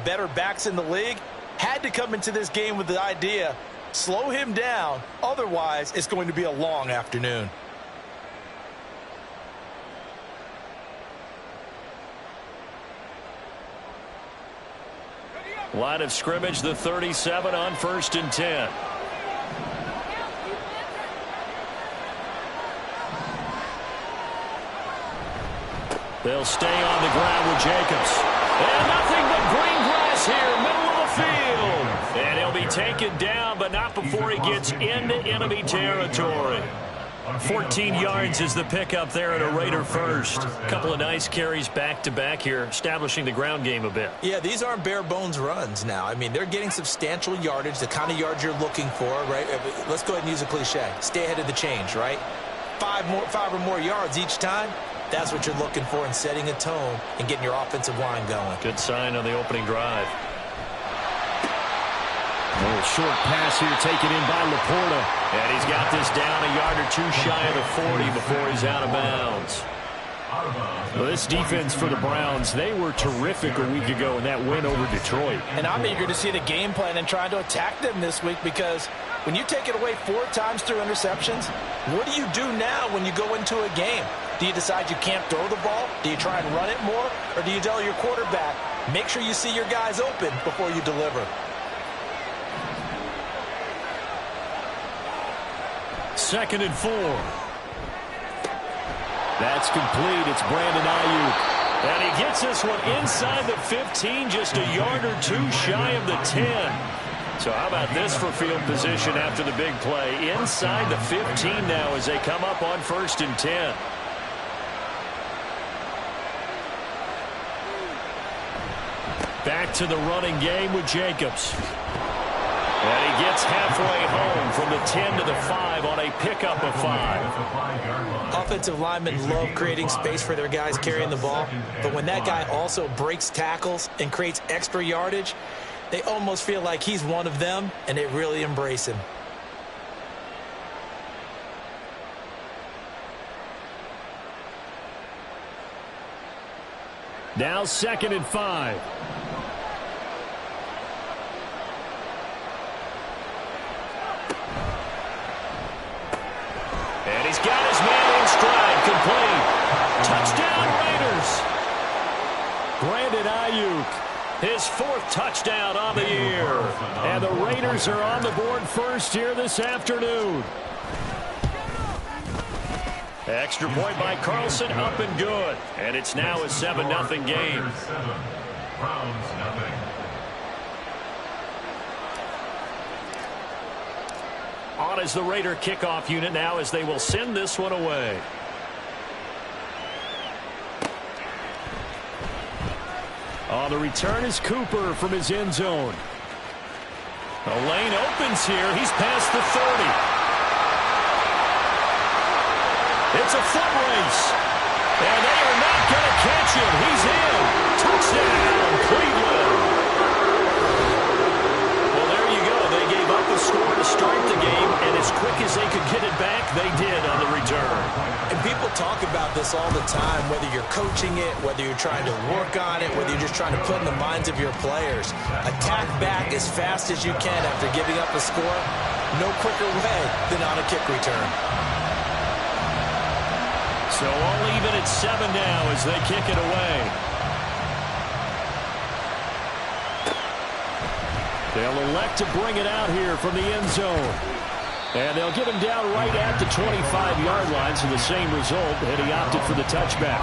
better backs in the league, had to come into this game with the idea, slow him down, otherwise it's going to be a long afternoon. Line of scrimmage, the 37 on 1st and 10. They'll stay on the ground with Jacobs. And nothing but green grass here, middle of the field. And he'll be taken down, but not before he gets into enemy territory. 14 yards is the pickup there at a Raider first. A couple of nice carries back-to-back here, establishing the ground game a bit. Yeah, these aren't bare-bones runs now. I mean, they're getting substantial yardage, the kind of yards you're looking for, right? Let's go ahead and use a cliche. Stay ahead of the change, right? Five or more yards each time. That's what you're looking for in setting a tone and getting your offensive line going. Good sign on the opening drive. A little short pass here taken in by Laporta. And he's got this down a yard or two shy of the 40 before he's out of bounds. Well, this defense for the Browns, they were terrific a week ago in that win over Detroit. And I'm eager to see the game plan and trying to attack them this week, because when you take it away 4 times through interceptions, what do you do now when you go into a game? Do you decide you can't throw the ball? Do you try and run it more? Or do you tell your quarterback, make sure you see your guys open before you deliver? Second and 4. That's complete. It's Brandon Ayuk. And he gets this one inside the 15, just a yard or two shy of the 10. So how about this for field position after the big play? Inside the 15 now as they come up on 1st and 10. Back to the running game with Jacobs. And he gets halfway home from the 10 to the 5 on a pickup of 5. Offensive linemen love creating space for their guys carrying the ball, but when that guy also breaks tackles and creates extra yardage, they almost feel like he's one of them, and they really embrace him. Now 2nd and 5. And he's got his man in stride, complete. Touchdown, Raiders. Brandon Ayuk, his 4th touchdown on the year. And the Raiders are on the board first here this afternoon. Extra point by Carlson, up and good. And it's now a 7-0 game. On is the Raider kickoff unit now as they will send this one away. On the return is Cooper from his end zone. The lane opens here. He's past the 30. It's a foot race. And they are not going to catch him. He's in. Touchdown, Cleveland. Well, there you go. They gave up the score to start the game, and as quick as they could get it back, they did on the return. And people talk about this all the time, whether you're coaching it, whether you're trying to work on it, whether you're just trying to put in the minds of your players. Attack back as fast as you can after giving up a score. No quicker way than on a kick return. So all even at 7 now as they kick it away. They'll elect to bring it out here from the end zone. And they'll get him down right at the 25-yard line, so the same result, and he opted for the touchback.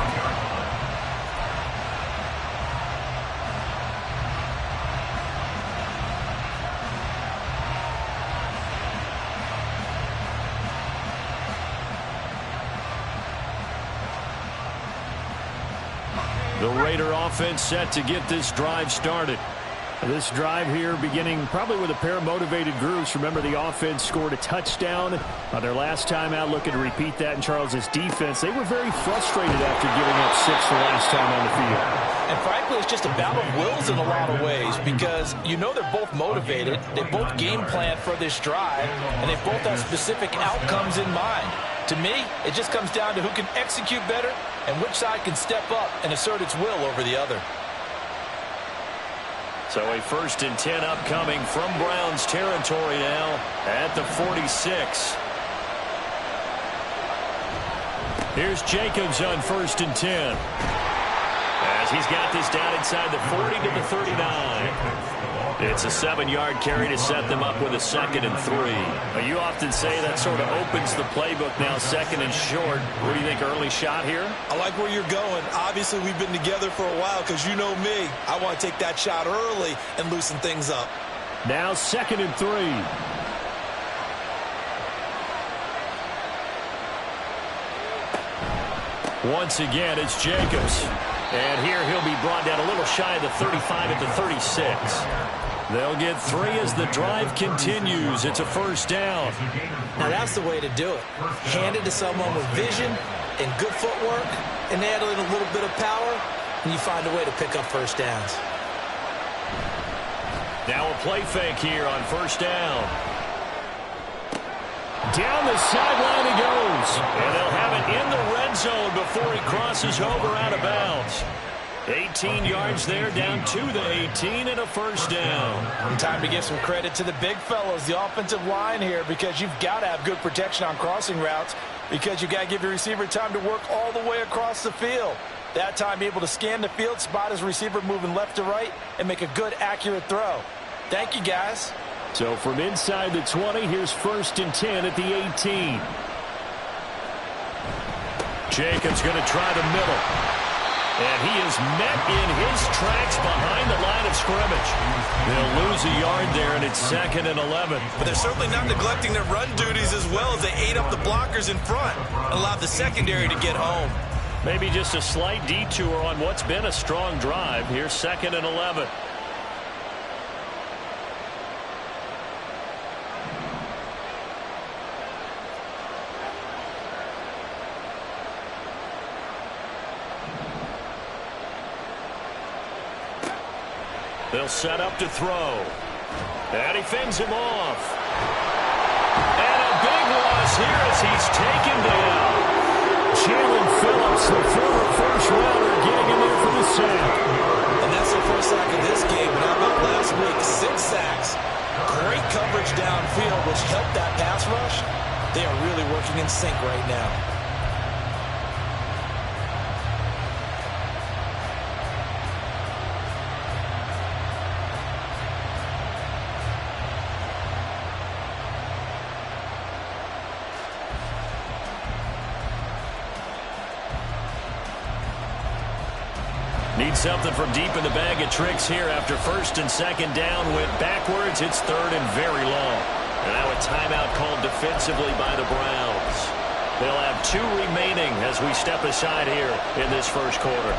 The Raider offense set to get this drive started. This drive here beginning probably with a pair of motivated groups. Remember, the offense scored a touchdown on their last time out, looking to repeat that in Charles's defense. They were very frustrated after giving up 6 the last time on the field. And frankly, it's just a battle of wills in a lot of ways, because you know they're both motivated, they both game plan for this drive, and they both have specific outcomes in mind. To me, it just comes down to who can execute better and which side can step up and assert its will over the other. So a 1st and 10 upcoming from Browns territory now at the 46. Here's Jacobs on 1st and 10. As he's got this down inside the 40 to the 39. It's a 7-yard carry to set them up with a 2nd and 3. Well, you often say that sort of opens the playbook now, 2nd and short. What do you think, early shot here? I like where you're going. Obviously, we've been together for a while because you know me. I want to take that shot early and loosen things up. Now 2nd and 3. Once again, it's Jacobs. And here he'll be brought down a little shy of the 35 at the 36. They'll get 3 as the drive continues. It's a 1st down. Now that's the way to do it. Hand it to someone with vision and good footwork, and add in a little bit of power, and you find a way to pick up 1st downs. Now a play fake here on 1st down. Down the sideline he goes. And they'll have it in the red zone before he crosses over out of bounds. 18 yards there, down to the 18, and a 1st down. And time to give some credit to the big fellows, the offensive line here, because you've got to have good protection on crossing routes, because you've got to give your receiver time to work all the way across the field. That time, be able to scan the field, spot his receiver moving left to right, and make a good, accurate throw. Thank you, guys. So from inside the 20, here's 1st and 10 at the 18. Jacobs going to try the middle. And he is met in his tracks behind the line of scrimmage. They'll lose a yard there, and it's 2nd and 11. But they're certainly not neglecting their run duties as well as they ate up the blockers in front and allowed the secondary to get home. Maybe just a slight detour on what's been a strong drive. Here's 2nd and 11. They'll set up to throw. And he fends him off. And a big loss here as he's taken down. Jalen Phillips, the former 1st rounder, getting in there for the sack. And that's the 1st sack of this game. But how about last week? 6 sacks. Great coverage downfield, which helped that pass rush. They are really working in sync right now. Needs something from deep in the bag of tricks here after 1st and 2nd down. Went backwards. It's 3rd and very long. And now a timeout called defensively by the Browns. They'll have 2 remaining as we step aside here in this 1st quarter.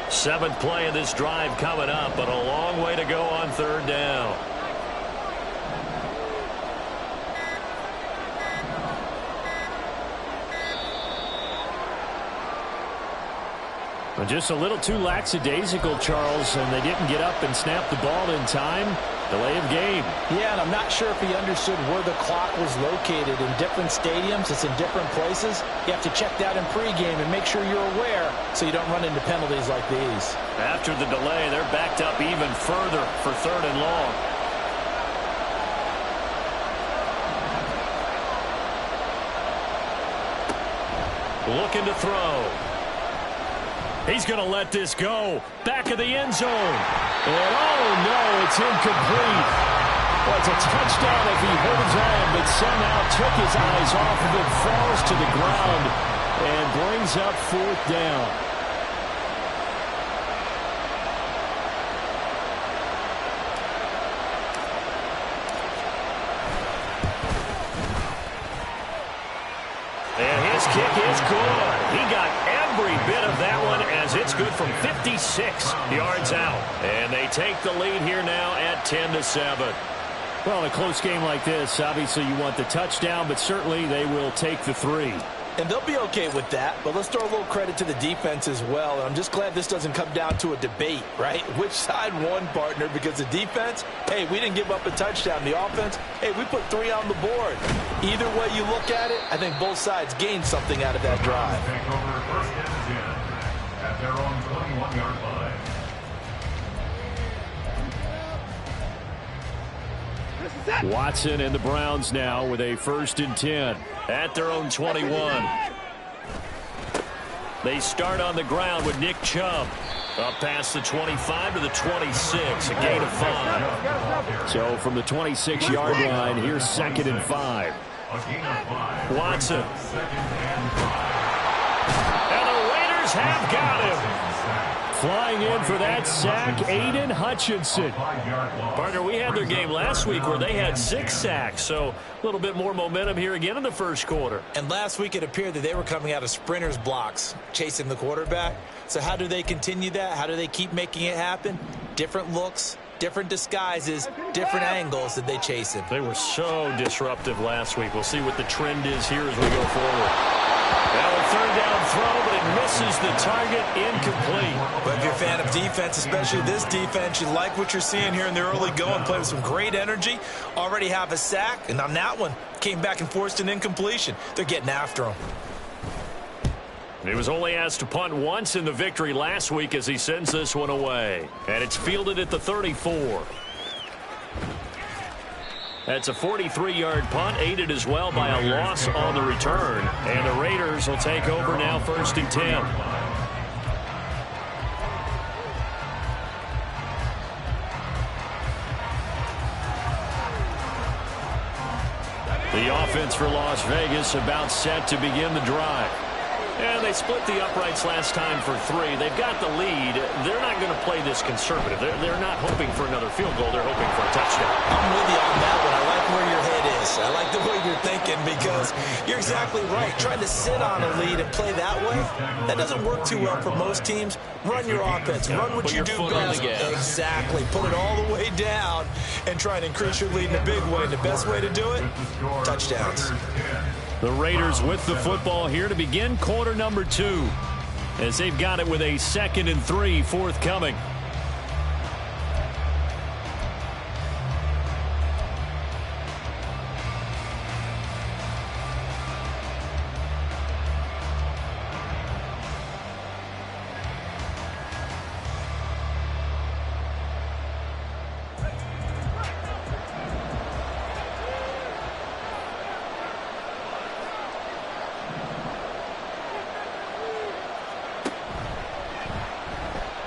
Seventh play of this drive coming up, but a long way to go on 3rd down. Just a little too lackadaisical, Charles, and they didn't get up and snap the ball in time. Delay of game. Yeah, and I'm not sure if he understood where the clock was located. In different stadiums, it's in different places. You have to check that in pregame and make sure you're aware so you don't run into penalties like these. After the delay, they're backed up even further for 3rd and long. Looking to throw. He's going to let this go. Back of the end zone. And oh no, it's incomplete. Well, it's a touchdown if he holds on, but somehow took his eyes off of it, falls to the ground, and brings up 4th down. this kick is good. He got every bit of that one as it's good from 56 yards out. And they take the lead here now at 10-7. Well, in a close game like this, obviously you want the touchdown, but certainly they will take the 3. And they'll be okay with that, but let's throw a little credit to the defense as well. I'm just glad this doesn't come down to a debate, right? Which side won, partner? Because the defense, hey, we didn't give up a touchdown. The offense, hey, we put 3 on the board. Either way you look at it, I think both sides gained something out of that drive. Take over first and 10 at their own 21-yard line. Watson and the Browns now with a 1st and 10. At their own 21. They start on the ground with Nick Chubb. Up past the 25 to the 26, a gain of 5. So from the 26-yard line, here's 2nd and 5. Watson. And the Raiders have got him. Flying in for that sack, Aiden Hutchinson. Partner, we had their game last week where they had 6 sacks, so a little bit more momentum here again in the first quarter. And last week it appeared that they were coming out of sprinters blocks, chasing the quarterback. So how do they continue that? How do they keep making it happen? Different looks, different disguises, different angles that they chase him. They were so disruptive last week. We'll see what the trend is here as we go forward. Now a 3rd down throw, but it misses the target, incomplete. But if you're a fan of defense, especially this defense, you like what you're seeing here in the early going, play with some great energy, already have a sack, and on that one, came back and forced an incompletion. They're getting after him. He was only asked to punt once in the victory last week as he sends this one away. And it's fielded at the 34. That's a 43-yard punt, aided as well by a loss on the return. And the Raiders will take over now 1st and 10. The offense for Las Vegas about set to begin the drive. And they split the uprights last time for 3. They've got the lead. They're not going to play this conservative. They're not hoping for another field goal. They're hoping for a touchdown. I'm with you on that one. I like where your head is. I like the way you're thinking because you're exactly right. Trying to sit on a lead and play that way, that doesn't work too well for most teams. Run your offense. Run what you do best. Exactly. Put it all the way down and try and increase your lead in a big way. And the best way to do it, touchdowns. The Raiders with the football here to begin quarter number 2 as they've got it with a 2nd and 3 forthcoming.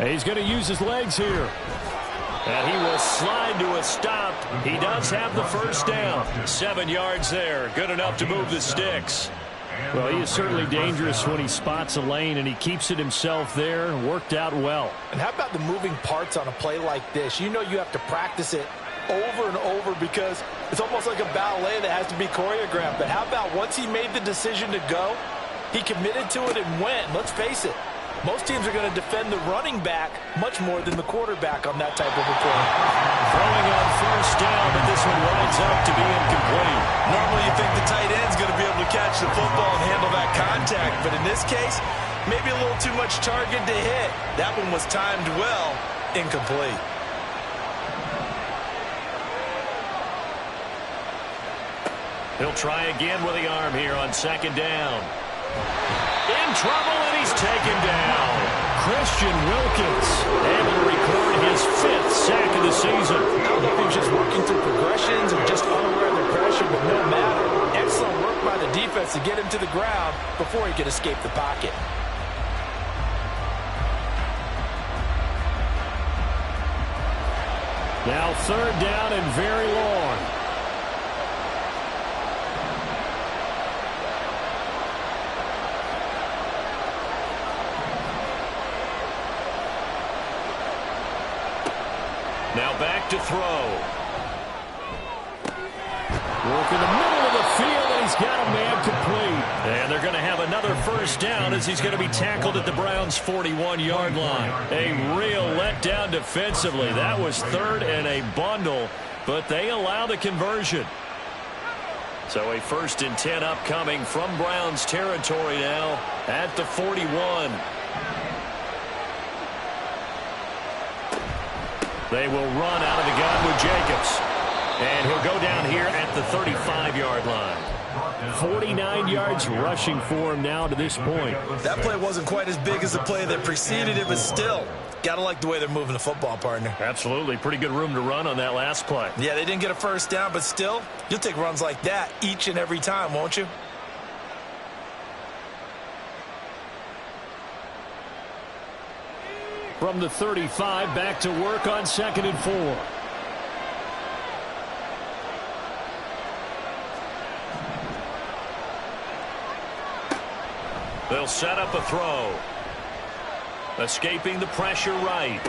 He's going to use his legs here. And he will slide to a stop. He does have the 1st down. 7 yards there. Good enough to move the sticks. Well, he is certainly dangerous when he spots a lane, and he keeps it himself there. Worked out well. And how about the moving parts on a play like this? You know you have to practice it over and over because it's almost like a ballet that has to be choreographed. But how about once he made the decision to go, he committed to it and went. Let's face it. Most teams are going to defend the running back much more than the quarterback on that type of a play. Throwing on 1st down, but this one winds up to be incomplete. Normally you think the tight end's going to be able to catch the football and handle that contact, but in this case, maybe a little too much target to hit. That one was timed well, incomplete. He'll try again with the arm here on 2nd down. In trouble, and he's taken down. Christian Wilkins able to record his 5th sack of the season. I don't know if he was just working through progressions or just unaware of the pressure, but no matter. Excellent work by the defense to get him to the ground before he could escape the pocket. Now 3rd down and very long. Now back to throw. Work in the middle of the field, and he's got a man complete. And they're going to have another another first down as he's going to be tackled at the Browns' 41-yard line. A real letdown defensively. That was third and a bundle, but they allow the conversion. So a 1st and 10 upcoming from Browns territory now at the 41. They will run out of the gun with Jacobs. And he'll go down here at the 35-yard line. 49 yards rushing for him now to this point. That play wasn't quite as big as the play that preceded it, but still, gotta like the way they're moving the football, partner. Absolutely. Pretty good room to run on that last play. Yeah, they didn't get a first down, but still, you'll take runs like that each and every time, won't you? From the 35, back to work on 2nd and 4. They'll set up a throw. Escaping the pressure right.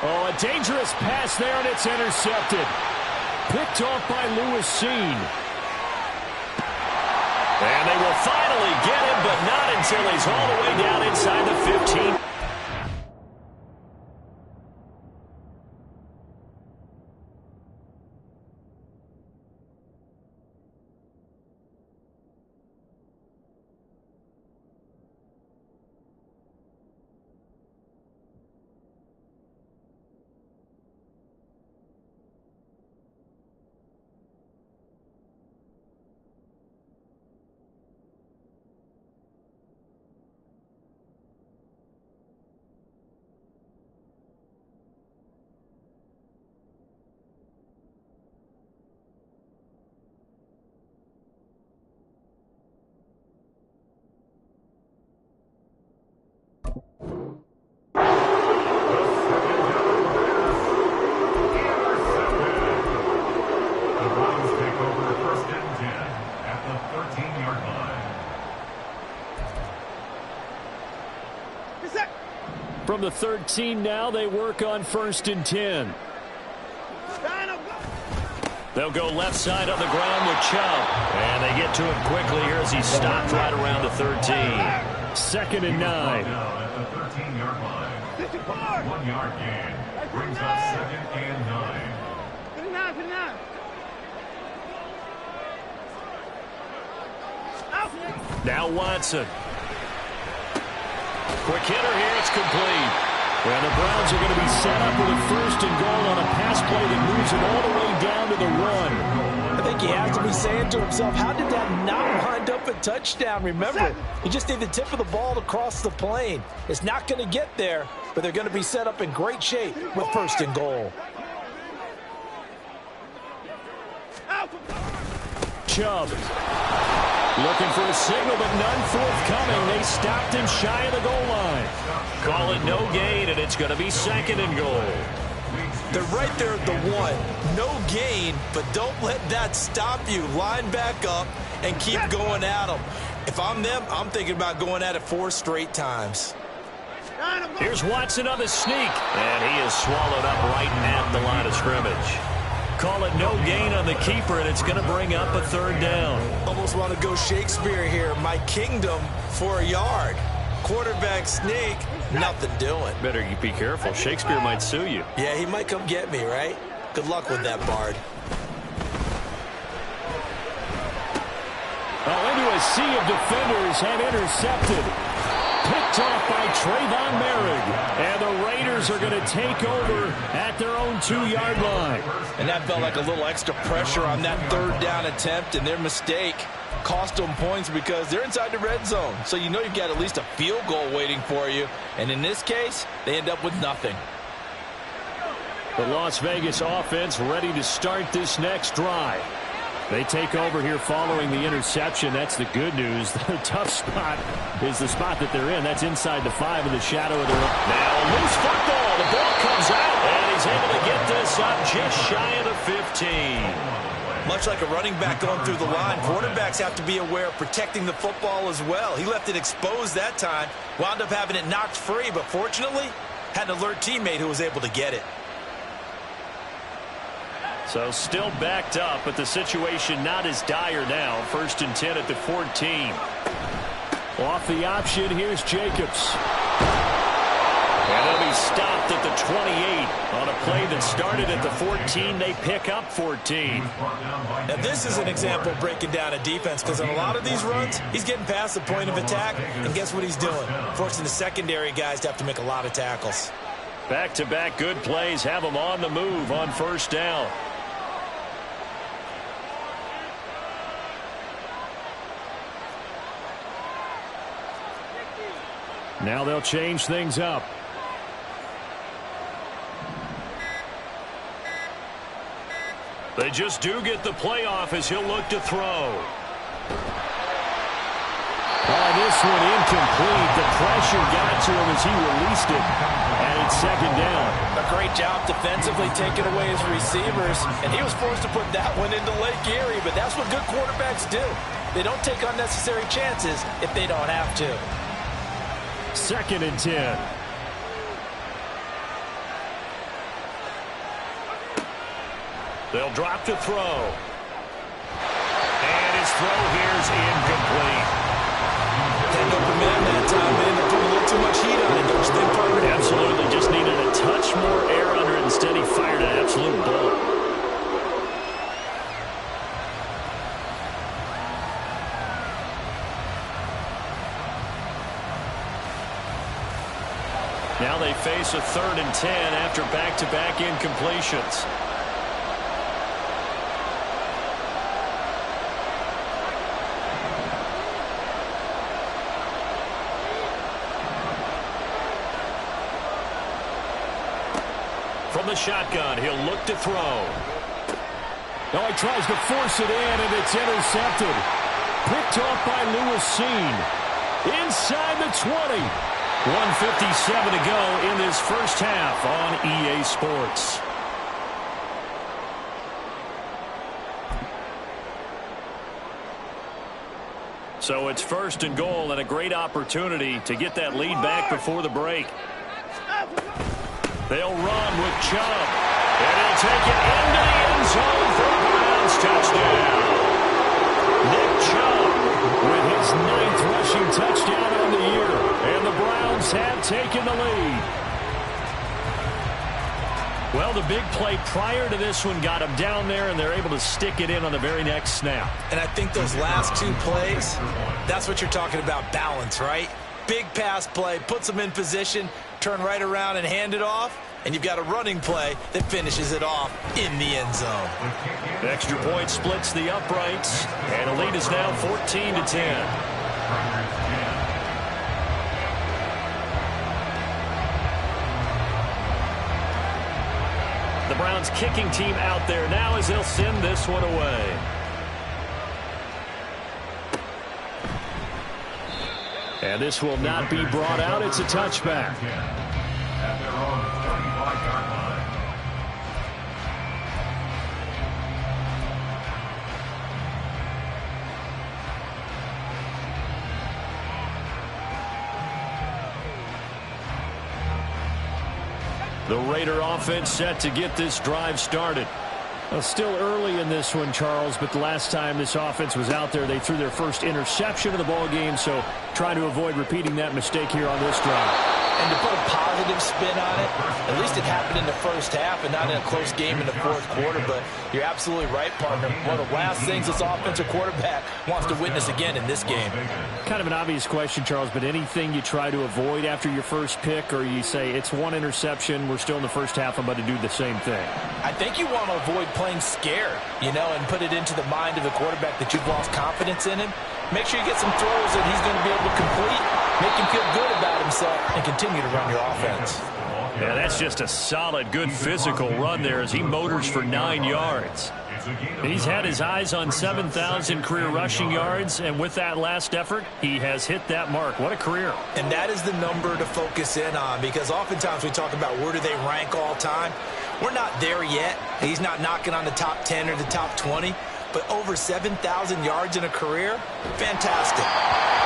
Oh, a dangerous pass there, and it's intercepted. Picked off by Lewis Seen. And they will finally get him, but not until he's all the way down inside the 15. From the 13 now, they work on 1st and 10. They'll go left side on the ground with Chubb. And they get to him quickly here as he stopped right around the 13. 2nd and 9. At the 13-yard line. 1 yard gain. Brings up 2nd and 9. Now Watson. Quick hitter here. It's complete. Well, the Browns are going to be set up with a 1st and goal on a pass play that moves it all the way down to the 1. I think he has to be saying to himself, how did that not wind up a touchdown? Remember, you just need the tip of the ball to cross the plane. It's not going to get there, but they're going to be set up in great shape with 1st and goal. Chubb. Looking for a signal, but none forthcoming. They stopped him shy of the goal line. Call it no gain, and it's going to be 2nd and goal. They're right there at the 1. No gain, but don't let that stop you. Line back up and keep going at them. If I'm them, I'm thinking about going at it 4 straight times. Here's Watson on the sneak, and he is swallowed up right at the line of scrimmage. Call it no gain on the keeper, and it's going to bring up a 3rd down. Almost want to go Shakespeare here. My kingdom for a yard. Quarterback sneak, nothing doing. Better be careful. Shakespeare might sue you. Yeah, he might come get me, right? Good luck with that, Bard. Into a sea of defenders and intercepted. Picked off by Trayvon Merrick. And the Raiders are going to take over at their own 2-yard line. And that felt like a little extra pressure on that 3rd down attempt, and their mistake cost them points because they're inside the red zone. So you know you've got at least a field goal waiting for you. And in this case, they end up with nothing. The Las Vegas offense ready to start this next drive. They take over here following the interception. That's the good news. The tough spot is the spot that they're in. That's inside the 5 in the shadow of their own. Now a loose football. The ball comes out, and he's able to get this up just shy of the 15. Much like a running back going through the line, quarterbacks have to be aware of protecting the football as well. He left it exposed that time, wound up having it knocked free, but fortunately had an alert teammate who was able to get it. So still backed up, but the situation not as dire now. 1st and 10 at the 14. Off the option, here's Jacobs. And they'll be stopped at the 28 on a play that started at the 14. They pick up 14. Now, this is an example of breaking down a defense, because on a lot of these runs, he's getting past the point of attack, and guess what he's doing? Forcing the secondary guys to have to make a lot of tackles. Back-to-back good plays have them on the move on first down. Now they'll change things up. They just do get the playoff as he'll look to throw. Oh, this one incomplete. The pressure got to him as he released it. And it's second down. A great job defensively taking away his receivers, and he was forced to put that one into Lake Erie, but that's what good quarterbacks do. They don't take unnecessary chances if they don't have to. 2nd and 10. They'll drop to throw. And his throw here is incomplete. That open man that time, man. They're putting a little too much heat on it, don't you think, partner? Absolutely. Just needed a touch more air under it. Instead, he fired an absolute bullet. Now they face a 3rd and 10 after back-to-back incompletions. From the shotgun, he'll look to throw. Oh, he tries to force it in, and it's intercepted. Picked off by Lewis Seen. Inside the 20. 1:57 to go in this first half on EA Sports. So it's 1st and goal, and a great opportunity to get that lead back before the break. They'll run with Chubb, and he'll take it into the end zone for a Browns touchdown. Nick Chubb with his 9th rushing touchdown on the year, and the Browns have taken the lead. Well, the big play prior to this one got him down there, and they're able to stick it in on the very next snap. And I think those last 2 plays, that's what you're talking about, balance, right? Big pass play, puts them in position, turn right around and hand it off, and you've got a running play that finishes it off in the end zone. Extra point splits the uprights, and the lead is now 14-10. The Browns kicking team out there now as they'll send this one away. And this will not be brought out. It's a touchback. At their own 25-yard line. The Raider offense set to get this drive started. Well, still early in this one, Charles, but the last time this offense was out there, they threw their first interception of the ball game, so trying to avoid repeating that mistake here on this drive. And to put a positive spin on it, at least it happened in the first half and not in a close game in the 4th quarter. But you're absolutely right, partner. One of the last things this offensive quarterback wants to witness again in this game. Kind of an obvious question, Charles, but anything you try to avoid after your first pick, or you say it's one interception, we're still in the first half, I'm about to do the same thing? I think you want to avoid playing scared, and put it into the mind of the quarterback that you've lost confidence in him. Make sure you get some throws that he's going to be able to complete, make him feel good about himself, and continue to run your offense. Yeah, that's just a solid, good physical run there as he motors for 9 yards. He's had his eyes on 7,000 career rushing yards, and with that last effort, he has hit that mark. What a career. And that is the number to focus in on, because oftentimes we talk about where do they rank all time. We're not there yet. He's not knocking on the top 10 or the top 20, but over 7,000 yards in a career, fantastic.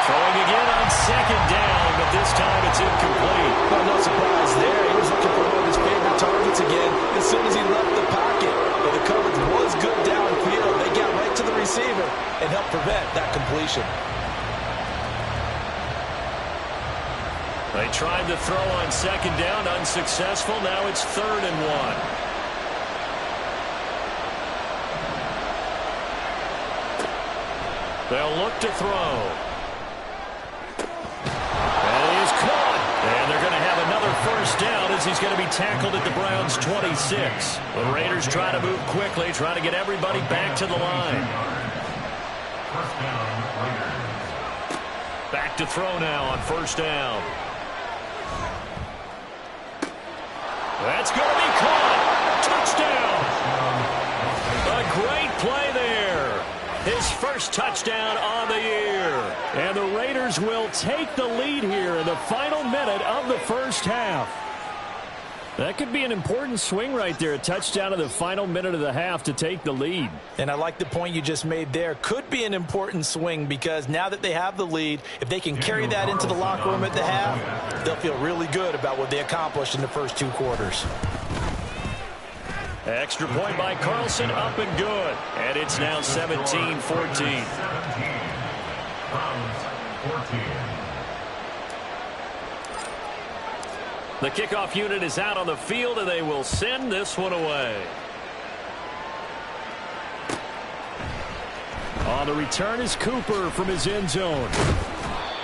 Throwing again on 2nd down, but this time it's incomplete. Well, no surprise there. He was looking for one of his favorite targets again as soon as he left the pocket. But the coverage was good downfield. They got right to the receiver and helped prevent that completion. They tried to throw on second down, unsuccessful. Now it's 3rd and 1. They'll look to throw. That is caught. And they're going to have another first down as he's going to be tackled at the Browns' 26. The Raiders try to move quickly, trying to get everybody back to the line. First down, Raiders. Back to throw now on first down. That's going to be caught. Touchdown. A great play there. His first touchdown on the year. And the Raiders will take the lead here in the final minute of the first half. That could be an important swing right there. A touchdown in the final minute of the half to take the lead. And I like the point you just made there. Could be an important swing because now that they have the lead, if they can carry that into the locker room at the half, they'll feel really good about what they accomplished in the first 2 quarters. Extra point by Carlson, up and good. And it's now 17-14. 17. Browns 14. The kickoff unit is out on the field, and they will send this one away. On the return is Cooper from his end zone.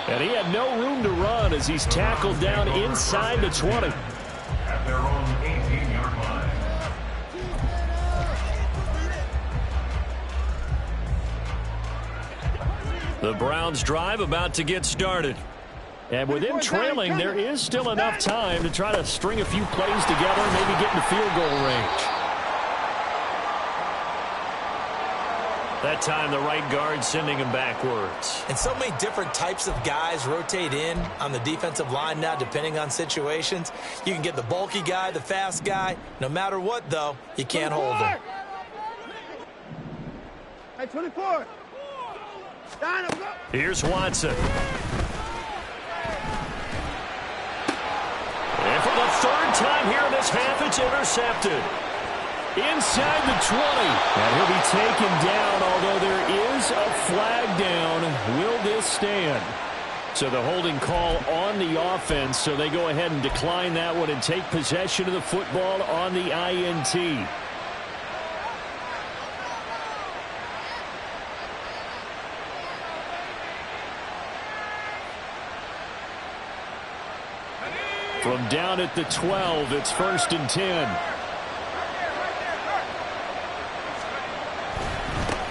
And he had no room to run as he's tackled down inside the 20. At their own 18-yard line. The Browns drive about to get started. And with them trailing, there is still enough time to try to string a few plays together and maybe get into field goal range. That time the right guard sending him backwards. And so many different types of guys rotate in on the defensive line now depending on situations. You can get the bulky guy, the fast guy. No matter what, though, you can't hold him. Hey, 24. Down, go. Here's Watson. And for the 3rd time here in this half, it's intercepted. Inside the 20. And he'll be taken down, although there is a flag down. Will this stand? So the holding call on the offense, so they go ahead and decline that one and take possession of the football on the INT. From down at the 12, it's 1st and 10.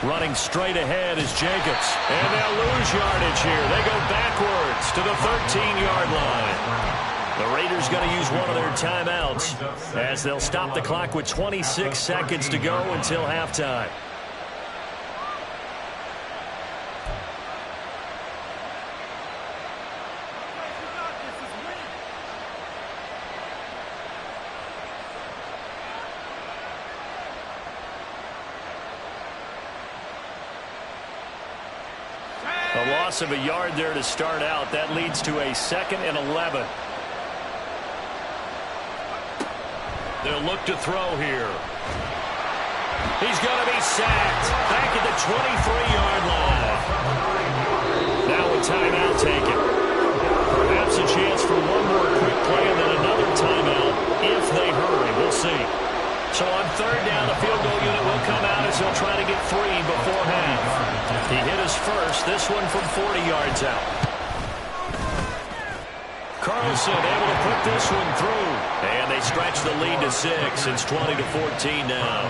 Running straight ahead is Jacobs. And they'll lose yardage here. They go backwards to the 13-yard line. The Raiders going to use one of their timeouts as they'll stop the clock with 26 seconds to go until halftime. A loss of a yard there to start out. That leads to a 2nd and 11. They'll look to throw here. He's going to be sacked back at the 23-yard line. Now a timeout taken. Perhaps a chance for one more quick play and then another timeout if they hurry. We'll see. So on 3rd down, the field goal unit will come out as he'll try to get 3 before half. He hit his first, this one from 40 yards out. Carlson able to put this one through. And they stretch the lead to 6. It's 20-14 now.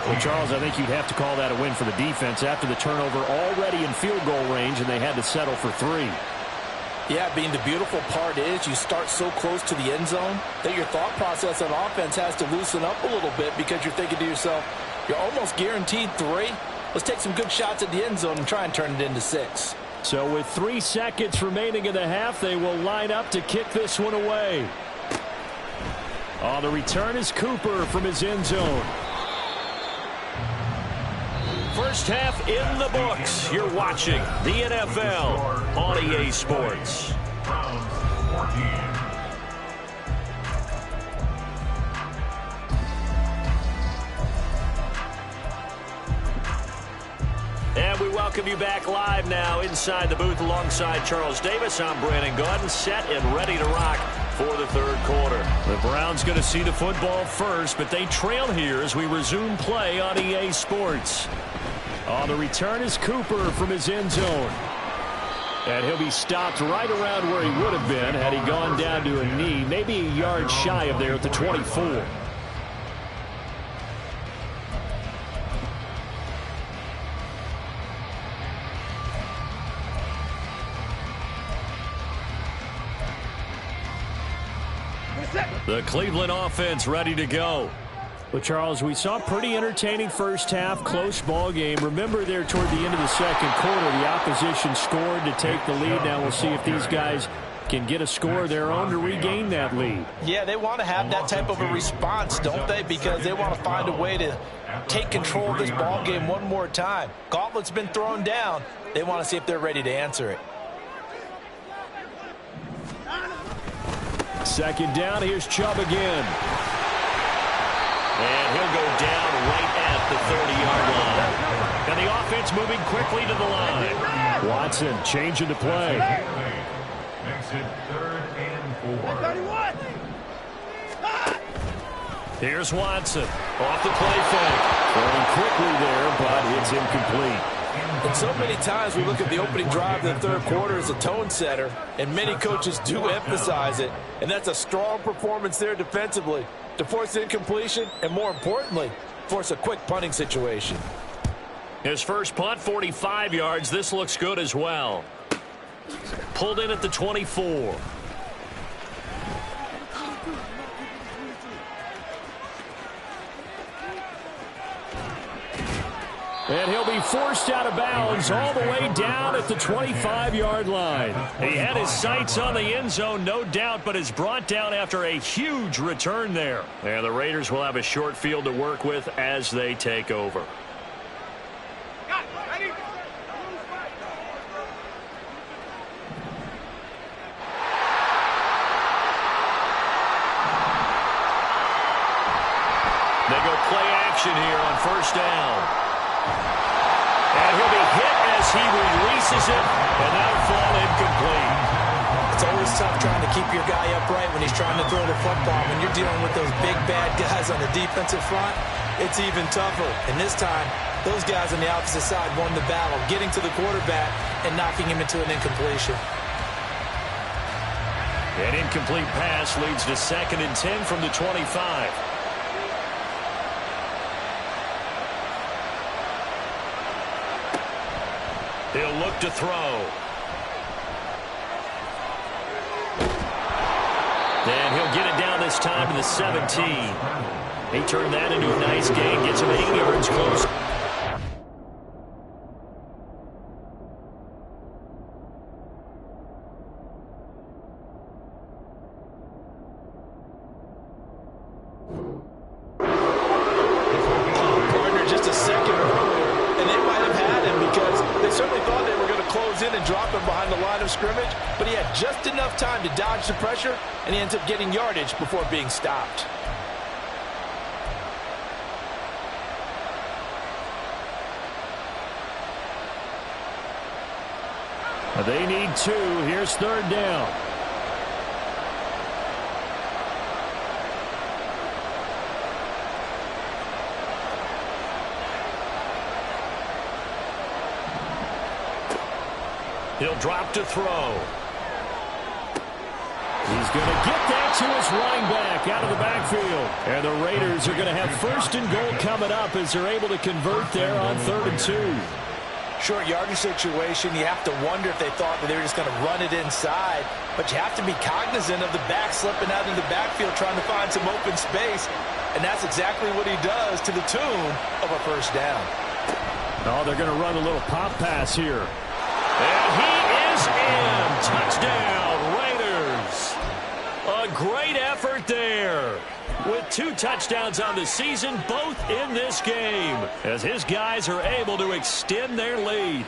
Well, Charles, I think you'd have to call that a win for the defense after the turnover already in field goal range, and they had to settle for 3. Yeah, Bean, the beautiful part is you start so close to the end zone that your thought process on offense has to loosen up a little bit because you're thinking to yourself, you're almost guaranteed 3. Let's take some good shots at the end zone and try and turn it into 6. So with 3 seconds remaining in the half, they will line up to kick this one away. On the return is Cooper from his end zone. First half in the books. You're watching the NFL on EA Sports. Browns 14. And we welcome welcome you back live now inside the booth alongside Charles Davis. I'm Brandon Gaudin, set and ready to rock for the third quarter. The Browns going to see the football first, but they trail here as we resume play on EA Sports. On the return is Cooper from his end zone. And he'll be stopped right around where he would have been had he gone down to a knee, maybe a yard shy of there at the 24. The Cleveland offense ready to go. Well, Charles, we saw a pretty entertaining first half, close ball game. Remember there toward the end of the second quarter, the opposition scored to take the lead. Now we'll see if these guys can get a score of their own to regain that lead. Yeah, they want to have that type of a response, don't they? Because they want to find a way to take control of this ball game one more time. Gauntlet's been thrown down. They want to see if they're ready to answer it. Second down, here's Chubb again. And he'll go down right at the 30-yard line. And the offense moving quickly to the line. Watson changing the play. Makes it 3rd and 4. 31. Here's Watson off the play fake. Going quickly there, but it's incomplete. And so many times we look at the opening drive of the third quarter as a tone setter, and many coaches do emphasize it. And that's a strong performance there defensively to force incompletion and, more importantly, force a quick punting situation. His first punt, 45 yards. This looks good as well. Pulled in at the 24. And he'll be forced out of bounds all the way down at the 25-yard line. He had his sights on the end zone, no doubt, but is brought down after a huge return there. And the Raiders will have a short field to work with as they take over. They go play action here on first down. And he'll be hit as he releases it, and that'll fall incomplete. It's always tough trying to keep your guy upright when he's trying to throw the football. When you're dealing with those big, bad guys on the defensive front, it's even tougher. And this time, those guys on the opposite side won the battle, getting to the quarterback and knocking him into an incompletion. An incomplete pass leads to 2nd and 10 from the 25. He'll look to throw. And he'll get it down this time to the 17. He turned that into a nice gain, gets him 8 yards close. Partner just a second earlier, and they might have had him because they certainly thought they were going to close in and drop him behind the line of scrimmage, but he had just enough time to dodge the pressure, and he ends up getting yardage before being stopped. They need 2. Here's 3rd down. He'll drop to throw. He's going to get that to his running back out of the backfield. And the Raiders are going to have 1st and goal coming up as they're able to convert there on 3rd and 2. Short yardage situation, you have to wonder if they thought that they were just going to run it inside. But you have to be cognizant of the back slipping out in the backfield trying to find some open space. And that's exactly what he does to the tune of a 1st down. Oh, they're going to run a little pop pass here. And he is in. Touchdown, Raiders. A great effort there. With 2 touchdowns on the season, both in this game, as his guys are able to extend their lead.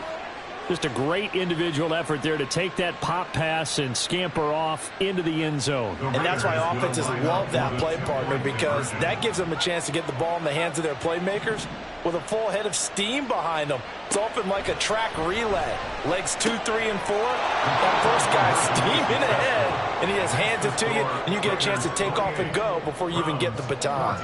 Just a great individual effort there to take that pop pass and scamper off into the end zone. And that's why offenses love that play, partner, because that gives them a chance to get the ball in the hands of their playmakers with a full head of steam behind them. It's often like a track relay. Legs 2, 3, and 4. That first guy's steaming ahead, and he just hands it to you, and you get a chance to take off and go before you even get the baton.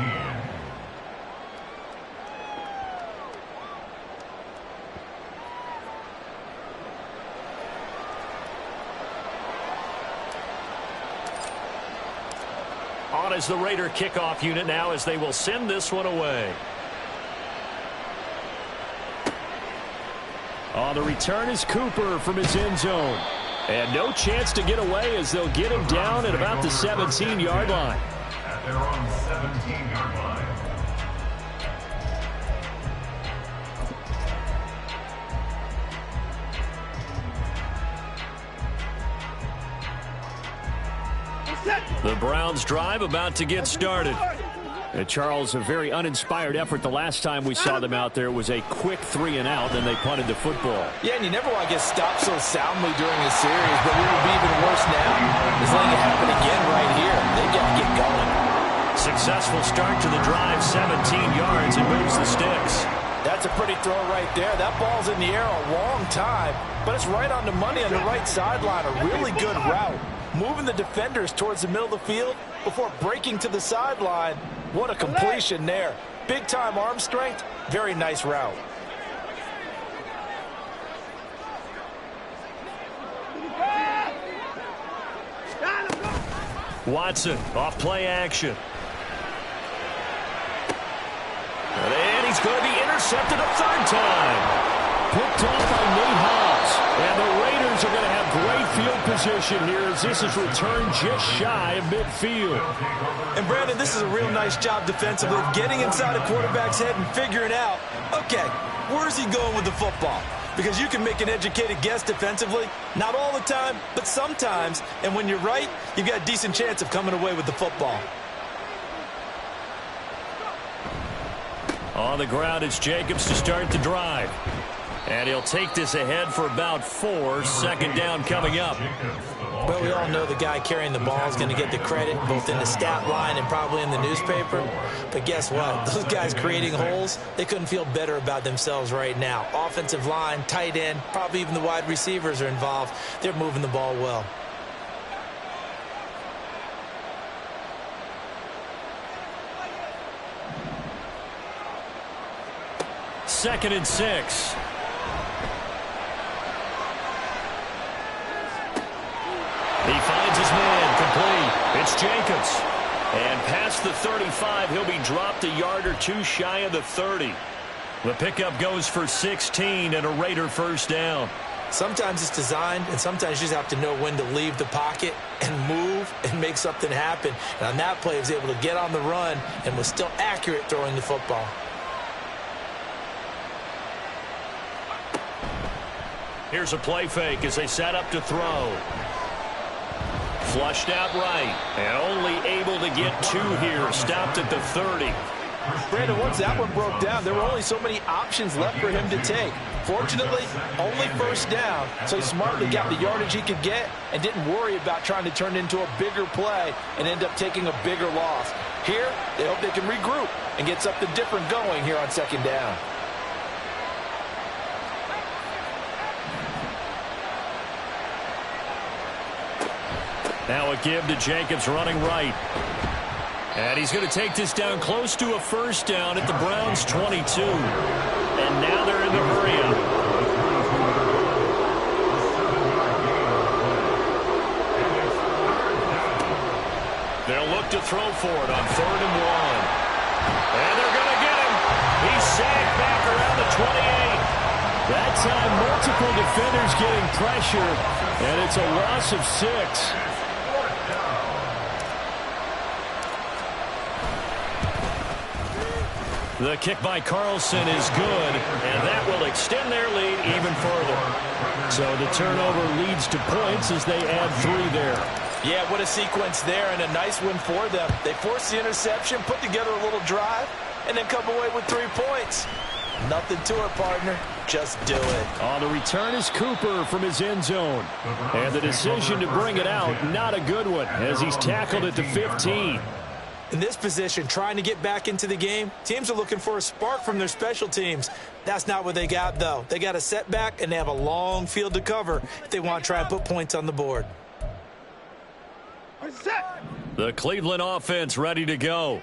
On is the Raider kickoff unit now as they will send this one away. On the return is Cooper from his end zone. And no chance to get away as they'll get him down at about the 17-yard line. At their own 17-yard line. The Browns drive about to get started. Charles, a very uninspired effort. The last time we saw them out there was a quick 3-and-out, then they punted the football. Yeah, and you never want to get stopped so soundly during a series, but what would be even worse now is letting it happen again right here. They've got to get going. Successful start to the drive, 17 yards, and moves the sticks. That's a pretty throw right there. That ball's in the air a long time, but it's right on the money on the right sideline. A really good route. Moving the defenders towards the middle of the field before breaking to the sideline. What a completion there. Big-time arm strength. Very nice route. Watson off play action. And he's going to be intercepted a third time. Picked off by Nate Hobbs. And the Raiders are going to have great field position here as this is returned just shy of midfield. And Brandon, this is a real nice job defensively of getting inside a quarterback's head and figuring out, okay, where's he going with the football? Because you can make an educated guess defensively, not all the time, but sometimes. And when you're right, you've got a decent chance of coming away with the football. On the ground, it's Jacobs to start the drive. And he'll take this ahead for about 4. Second down coming up. Well, we all know the guy carrying the ball is going to get the credit both in the stat line and probably in the newspaper. But guess what? Those guys creating holes, they couldn't feel better about themselves right now. Offensive line, tight end, probably even the wide receivers are involved. They're moving the ball well. Second and 6. He finds his man, complete. It's Jacobs. And past the 35, he'll be dropped a yard or two shy of the 30. The pickup goes for 16 and a Raider first down. Sometimes it's designed, and sometimes you just have to know when to leave the pocket and move and make something happen. And on that play, he was able to get on the run and was still accurate throwing the football. Here's a play fake as they set up to throw. Flushed out right, and only able to get 2 here. Stopped at the 30. Brandon, once that one broke down, there were only so many options left for him to take. Fortunately, only first down, so he smartly got the yardage he could get and didn't worry about trying to turn it into a bigger play and end up taking a bigger loss. Here, they hope they can regroup and get something different going here on second down. Now a give to Jacobs running right. And he's going to take this down close to a first down at the Browns' 22. And now they're in the hurry-up. They'll look to throw for it on 3rd and 1. And they're going to get him. He's sagged back around the 28. That time, multiple defenders getting pressure, and it's a loss of 6. The kick by Carlson is good, and that will extend their lead even further. So the turnover leads to points as they add 3 there. Yeah, what a sequence there, and a nice win for them. They forced the interception, put together a little drive, and then come away with 3 points. Nothing to it, partner. just do it. On the return is Cooper from his end zone. And the decision to bring it out, not a good one, as he's tackled at the 15. In this position, trying to get back into the game, teams are looking for a spark from their special teams. That's not what they got, though. They got a setback, and they have a long field to cover if they want to try and put points on the board. The Cleveland offense ready to go.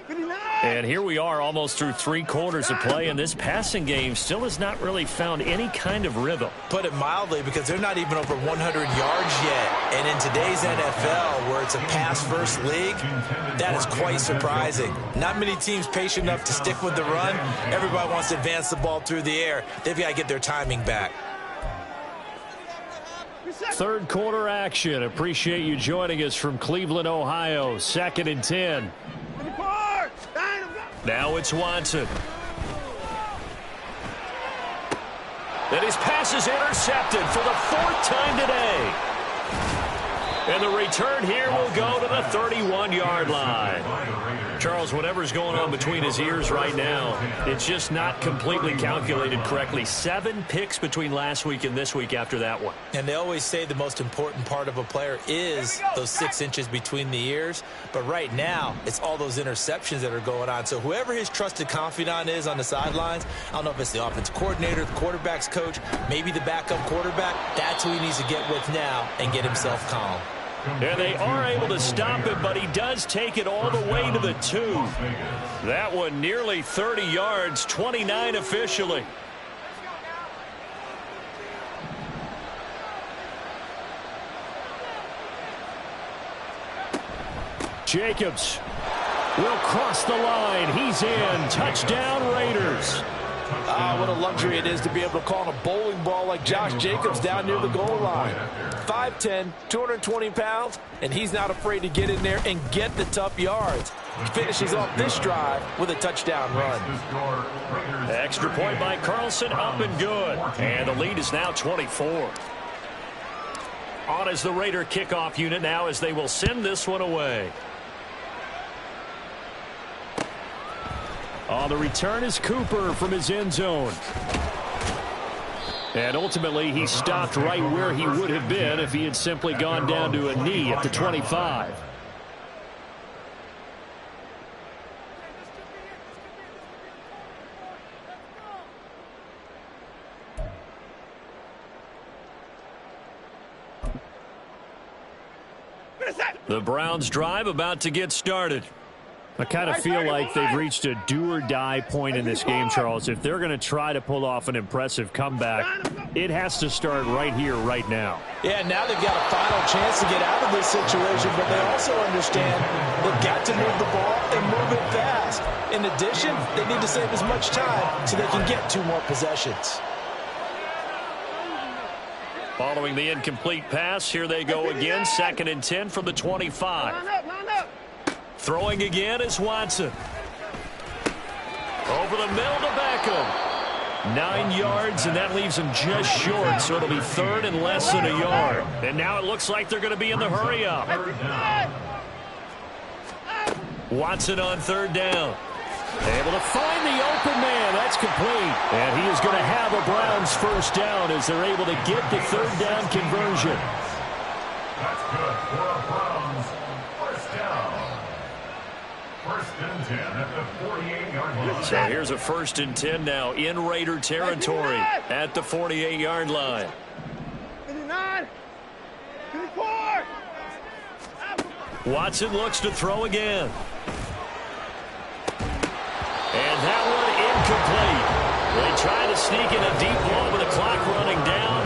And here we are almost through 3 quarters of play, and this passing game still has not really found any kind of rhythm. Put it mildly, because they're not even over 100 yards yet. And in today's NFL, where it's a pass-first league, that is quite surprising. Not many teams patient enough to stick with the run. Everybody wants to advance the ball through the air. They've got to get their timing back. Third quarter action. Appreciate you joining us from Cleveland, Ohio. 2nd and 10. Now it's Watson. And his pass is intercepted for the 4th time today. And the return here will go to the 31-yard line. Charles, whatever's going on between his ears right now, it's just not completely calculated correctly. 7 picks between last week and this week after that one. And they always say the most important part of a player is those 6 inches between the ears. But right now, it's all those interceptions that are going on. So whoever his trusted confidant is on the sidelines, I don't know if it's the offensive coordinator, the quarterback's coach, maybe the backup quarterback, that's who he needs to get with now and get himself calm. And they are able to stop him, but he does take it all the way to the 2. That one nearly 30 yards, 29 officially. Jacobs will cross the line. He's in. Touchdown, Raiders. What a luxury it is to be able to call a bowling ball like Josh Jacobs down near the goal line. 5'10", 220 pounds, and he's not afraid to get in there and get the tough yards. He finishes off this drive with a touchdown run. Extra point by Carlson, up and good. And the lead is now 24. On is the Raider kickoff unit now as they will send this one away. On the return is Cooper from his end zone. And ultimately, he stopped right where he would have been if he had simply gone down to a knee at the 25. The Browns drive about to get started. I kind of feel like they've reached a do-or-die point in this game, Charles. If they're going to try to pull off an impressive comeback, it has to start right here, right now. Yeah, now they've got a final chance to get out of this situation, but they also understand they've got to move the ball and move it fast. In addition, they need to save as much time so they can get 2 more possessions. Following the incomplete pass, here they go again. 2nd and 10 from the 25. Throwing again is Watson. Over the middle to Beckham. 9 yards, and that leaves him just short, so it'll be 3rd and less than a yard. And now it looks like they're going to be in the hurry-up. Watson on 3rd down. Able to find the open man. That's complete. And he is going to have a Browns 1st down as they're able to get the 3rd down conversion. That's good for a Browns 1st down. 1st and 10 at the 48-yard line. So here's a 1st and 10 now in Raider territory at the 48-yard line. 59, 54. Watson looks to throw again. And that one incomplete. They try to sneak in a deep ball with the clock running down,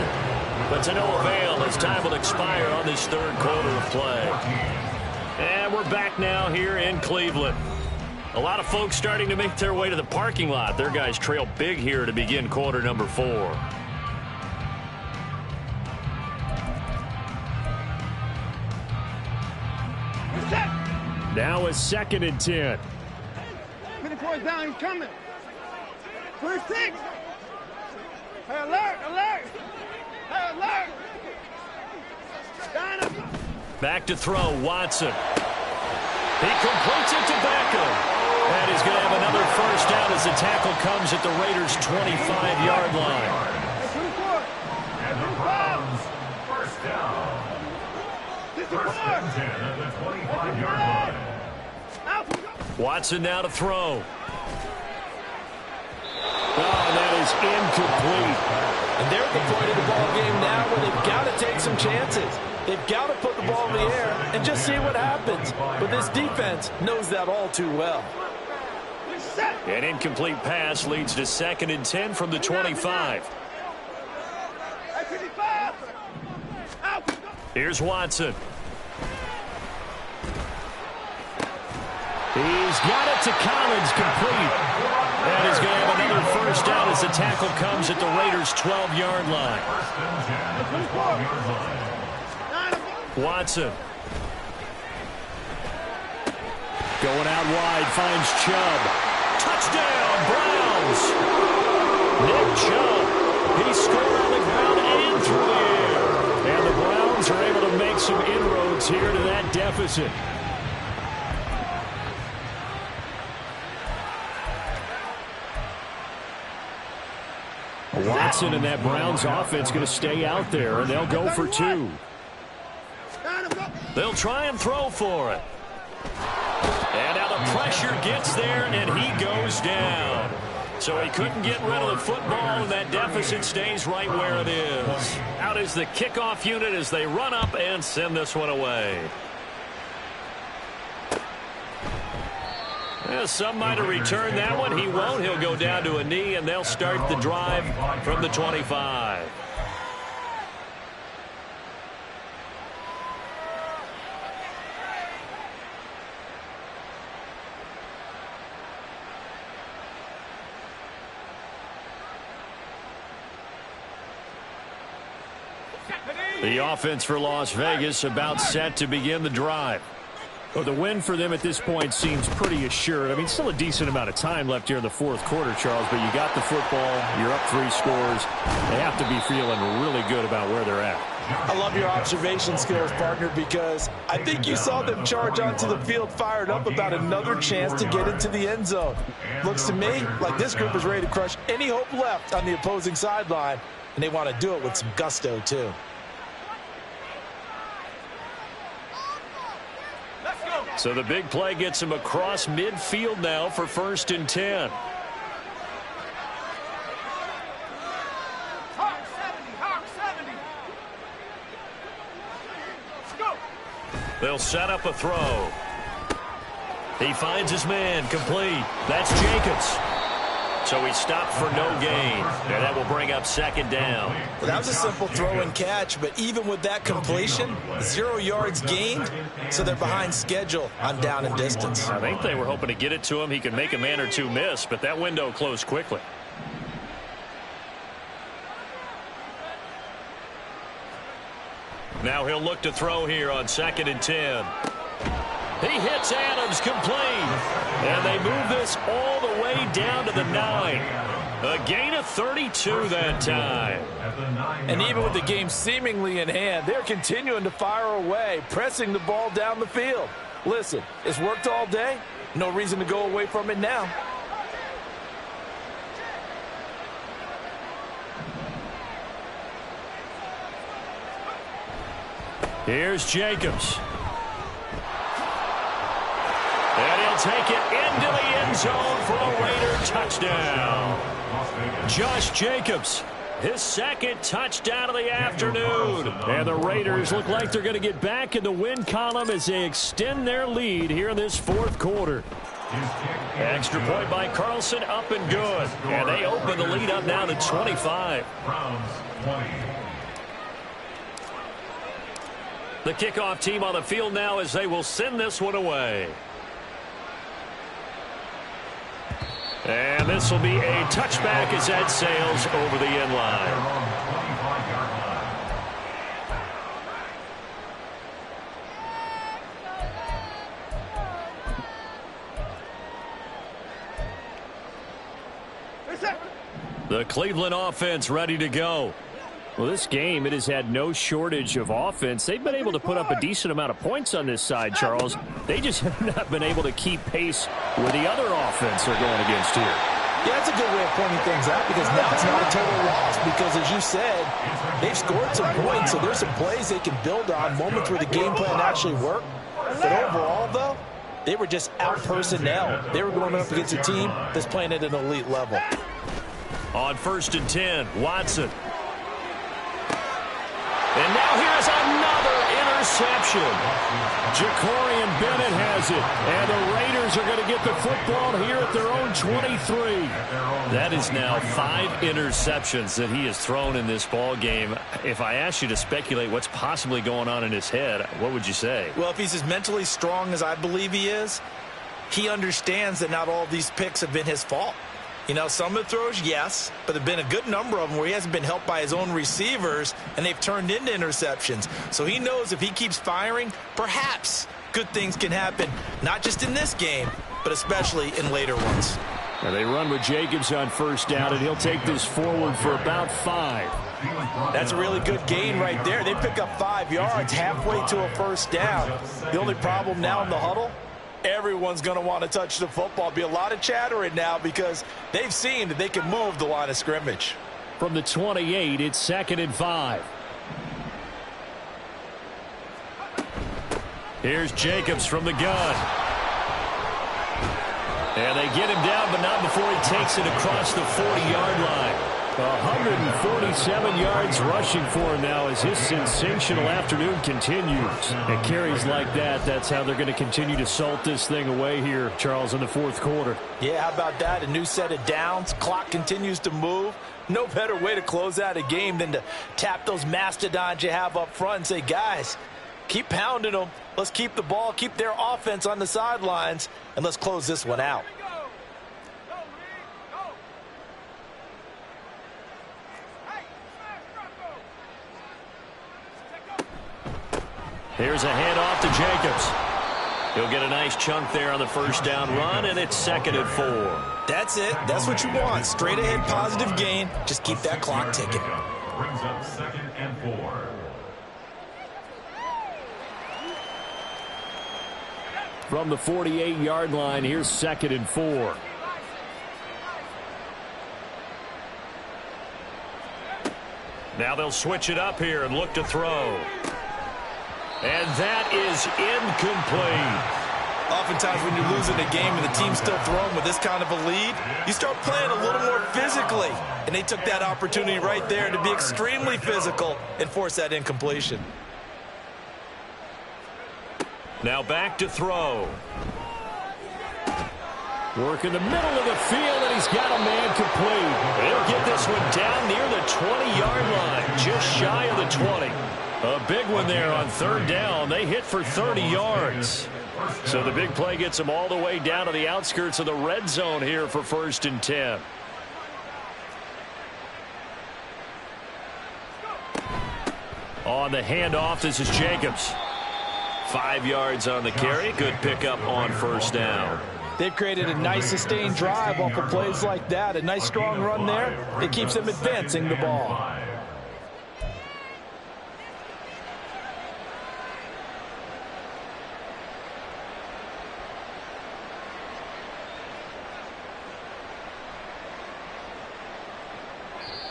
but to no avail as time will expire on this 3rd quarter of play. And we're back now here in Cleveland. A lot of folks starting to make their way to the parking lot. Their guys trail big here to begin quarter number 4. Now is 2nd and 10. 24's down, he's coming. 26. Hey, alert, alert. Hey, alert. Down up. Back to throw, Watson. He completes it to Beckham. And he's going to have another 1st down as the tackle comes at the Raiders' 25-yard line. First and 10 at the 25-yard line. Watson now to throw. Oh, and that is incomplete. And they're at the point of the ball game now where they've got to take some chances. They've got to put the ball in the air and just see what happens. But this defense knows that all too well. An incomplete pass leads to 2nd and 10 from the 25. Here's Watson. He's got it to Collins, complete. And he's going to have another first down as the tackle comes at the Raiders' 12-yard line. Watson. Going out wide, finds Chubb. Touchdown, Browns. Nick Chubb. He scored on the ground and through the air. And the Browns are able to make some inroads here to that deficit. Watson and that Browns offense going to stay out there, and they'll go for 2. They'll try and throw for it. And now the pressure gets there, and he goes down. So he couldn't get rid of the football, and that deficit stays right where it is. Out is the kickoff unit as they run up and send this one away. Yeah, some might have returned that one. He won't. He'll go down to a knee, and they'll start the drive from the 25. The offense for Las Vegas about set to begin the drive. Well, the win for them at this point seems pretty assured. I mean, still a decent amount of time left here in the fourth quarter, Charles, but you got the football, you're up 3 scores. They have to be feeling really good about where they're at. I love your observation skills, partner, because I think you saw them charge onto the field fired up about another chance to get into the end zone. Looks to me like this group is ready to crush any hope left on the opposing sideline, and they want to do it with some gusto, too. So the big play gets him across midfield now for 1st and 10. They'll set up a throw. He finds his man, complete. That's Jacobs. So he stopped for no gain. And that will bring up 2nd down. Well, that was a simple throw and catch, but even with that completion, 0 yards gained, so they're behind schedule on down and distance. I think they were hoping to get it to him. He could make a man or 2 miss, but that window closed quickly. Now he'll look to throw here on 2nd and 10. He hits Adams, complete. And they move this all the way down to the 9. A gain of 32 that time. And even with the game seemingly in hand, they're continuing to fire away, pressing the ball down the field. Listen, it's worked all day. No reason to go away from it now. Here's Jacobs. And he'll take it into the end zone for a Raider touchdown. Josh Jacobs, his 2nd touchdown of the afternoon. And the Raiders look like they're going to get back in the win column as they extend their lead here in this 4th quarter. Extra point by Carlson, up and good. And they open the lead up now to 25. The kickoff team on the field now as they will send this one away. And this will be a touchback as that sails over the end line. The Cleveland offense ready to go. Well, this game, it has had no shortage of offense. They've been able to put up a decent amount of points on this side, Charles. They just have not been able to keep pace with the other offense they're going against here. Yeah, that's a good way of pointing things out because now it's not a total loss because, as you said, They've scored some points, so there's some plays they can build on, moments where the game plan actually worked. But overall, though, they were just out-personnel. They were going up against a team that's playing at an elite level. On 1st and 10, Watson. And now here's another interception. Jacorian Bennett has it. And the Raiders are going to get the football here at their own 23. That is now 5 interceptions that he has thrown in this ball game. If I asked you to speculate what's possibly going on in his head, what would you say? Well, if he's as mentally strong as I believe he is, he understands that not all of these picks have been his fault. You know, some of the throws, yes, but there have been a good number of them where he hasn't been helped by his own receivers, and they've turned into interceptions. So he knows if he keeps firing, perhaps good things can happen, not just in this game, but especially in later ones. And they run with Jacobs on 1st down, and he'll take this forward for about 5. That's a really good gain right there. They pick up 5 yards halfway to a 1st down. The only problem now in the huddle, everyone's going to want to touch the football. Be a lot of chattering now because they've seen that they can move the line of scrimmage. From the 28, it's 2nd and 5. Here's Jacobs from the gun. And they get him down, but not before he takes it across the 40-yard line. 147 yards rushing for him now as his sensational afternoon continues. And carries like that, that's how they're going to continue to salt this thing away here, Charles, in the 4th quarter. Yeah, how about that? A new set of downs. Clock continues to move. No better way to close out a game than to tap those mastodons you have up front and say, guys, keep pounding them. Let's keep the ball, keep their offense on the sidelines, and let's close this one out. Here's a handoff to Jacobs. He'll get a nice chunk there on the 1st down run, and it's 2nd and 4. That's it. That's what you want. Straight ahead positive gain. Just keep that clock ticking. Brings up 2nd and 4. From the 48-yard line, here's 2nd and 4. Now they'll switch it up here and look to throw. And that is incomplete. Oftentimes when you're losing a game and the team's still throwing with this kind of a lead, you start playing a little more physically. And they took that opportunity right there to be extremely physical and force that incompletion. Now back to throw. Work in the middle of the field, and he's got a man complete. He'll get this one down near the 20-yard line, just shy of the 20. A big one there on 3rd down. They hit for 30 yards. So the big play gets them all the way down to the outskirts of the red zone here for 1st and 10. On the handoff, this is Jacobs. 5 yards on the carry. Good pickup on 1st down. They've created a nice sustained drive off of plays like that. A nice strong run there. It keeps them advancing the ball.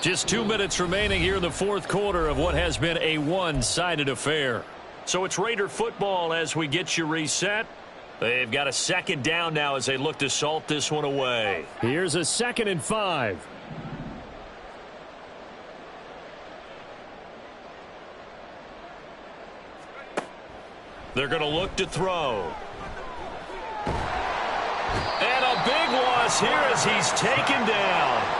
Just 2 minutes remaining here in the 4th quarter of what has been a one-sided affair. So it's Raider football as we get you reset. They've got a 2nd down now as they look to salt this one away. Here's a 2nd and 5. They're going to look to throw. And a big loss here as he's taken down.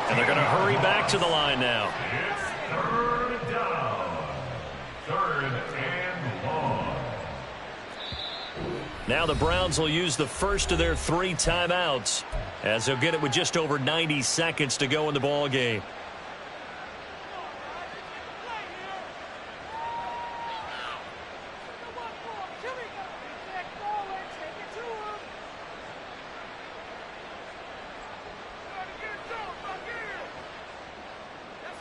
And they're going to hurry back to the line now. It's 3rd down. 3rd and long. Now the Browns will use the first of their 3 timeouts as they'll get it with just over 90 seconds to go in the ball game.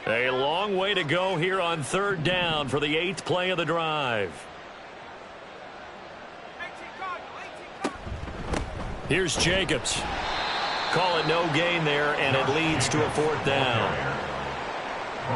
A long way to go here on 3rd down for the 8th play of the drive. Here's Jacobs. Call it no gain there, and it leads to a 4th down.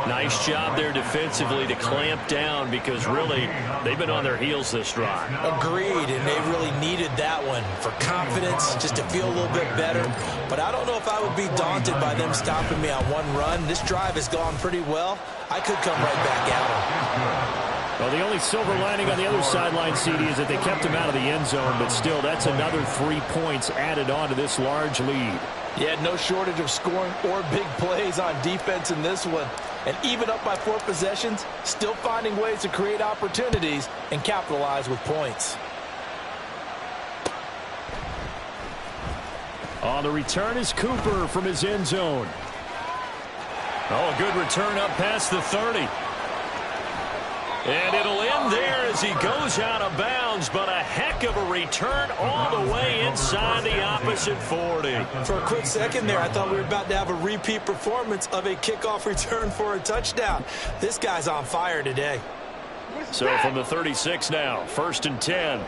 Nice job there defensively to clamp down because really they've been on their heels this drive. Agreed, and they really needed that one for confidence, just to feel a little bit better. But I don't know if I would be daunted by them stopping me on one run. This drive has gone pretty well. I could come right back at them. Well, the only silver lining on the other sideline, CD, is that they kept him out of the end zone, but still, that's another 3 points added on to this large lead. Yeah, no shortage of scoring or big plays on defense in this one. And even up by 4 possessions, still finding ways to create opportunities and capitalize with points. On the return is Cooper from his end zone. Oh, a good return up past the 30. And it'll end there as he goes out of bounds, but a heck of a return all the way inside the opposite 40. For a quick second there, I thought we were about to have a repeat performance of a kickoff return for a touchdown. This guy's on fire today. So from the 36 now, 1st and 10.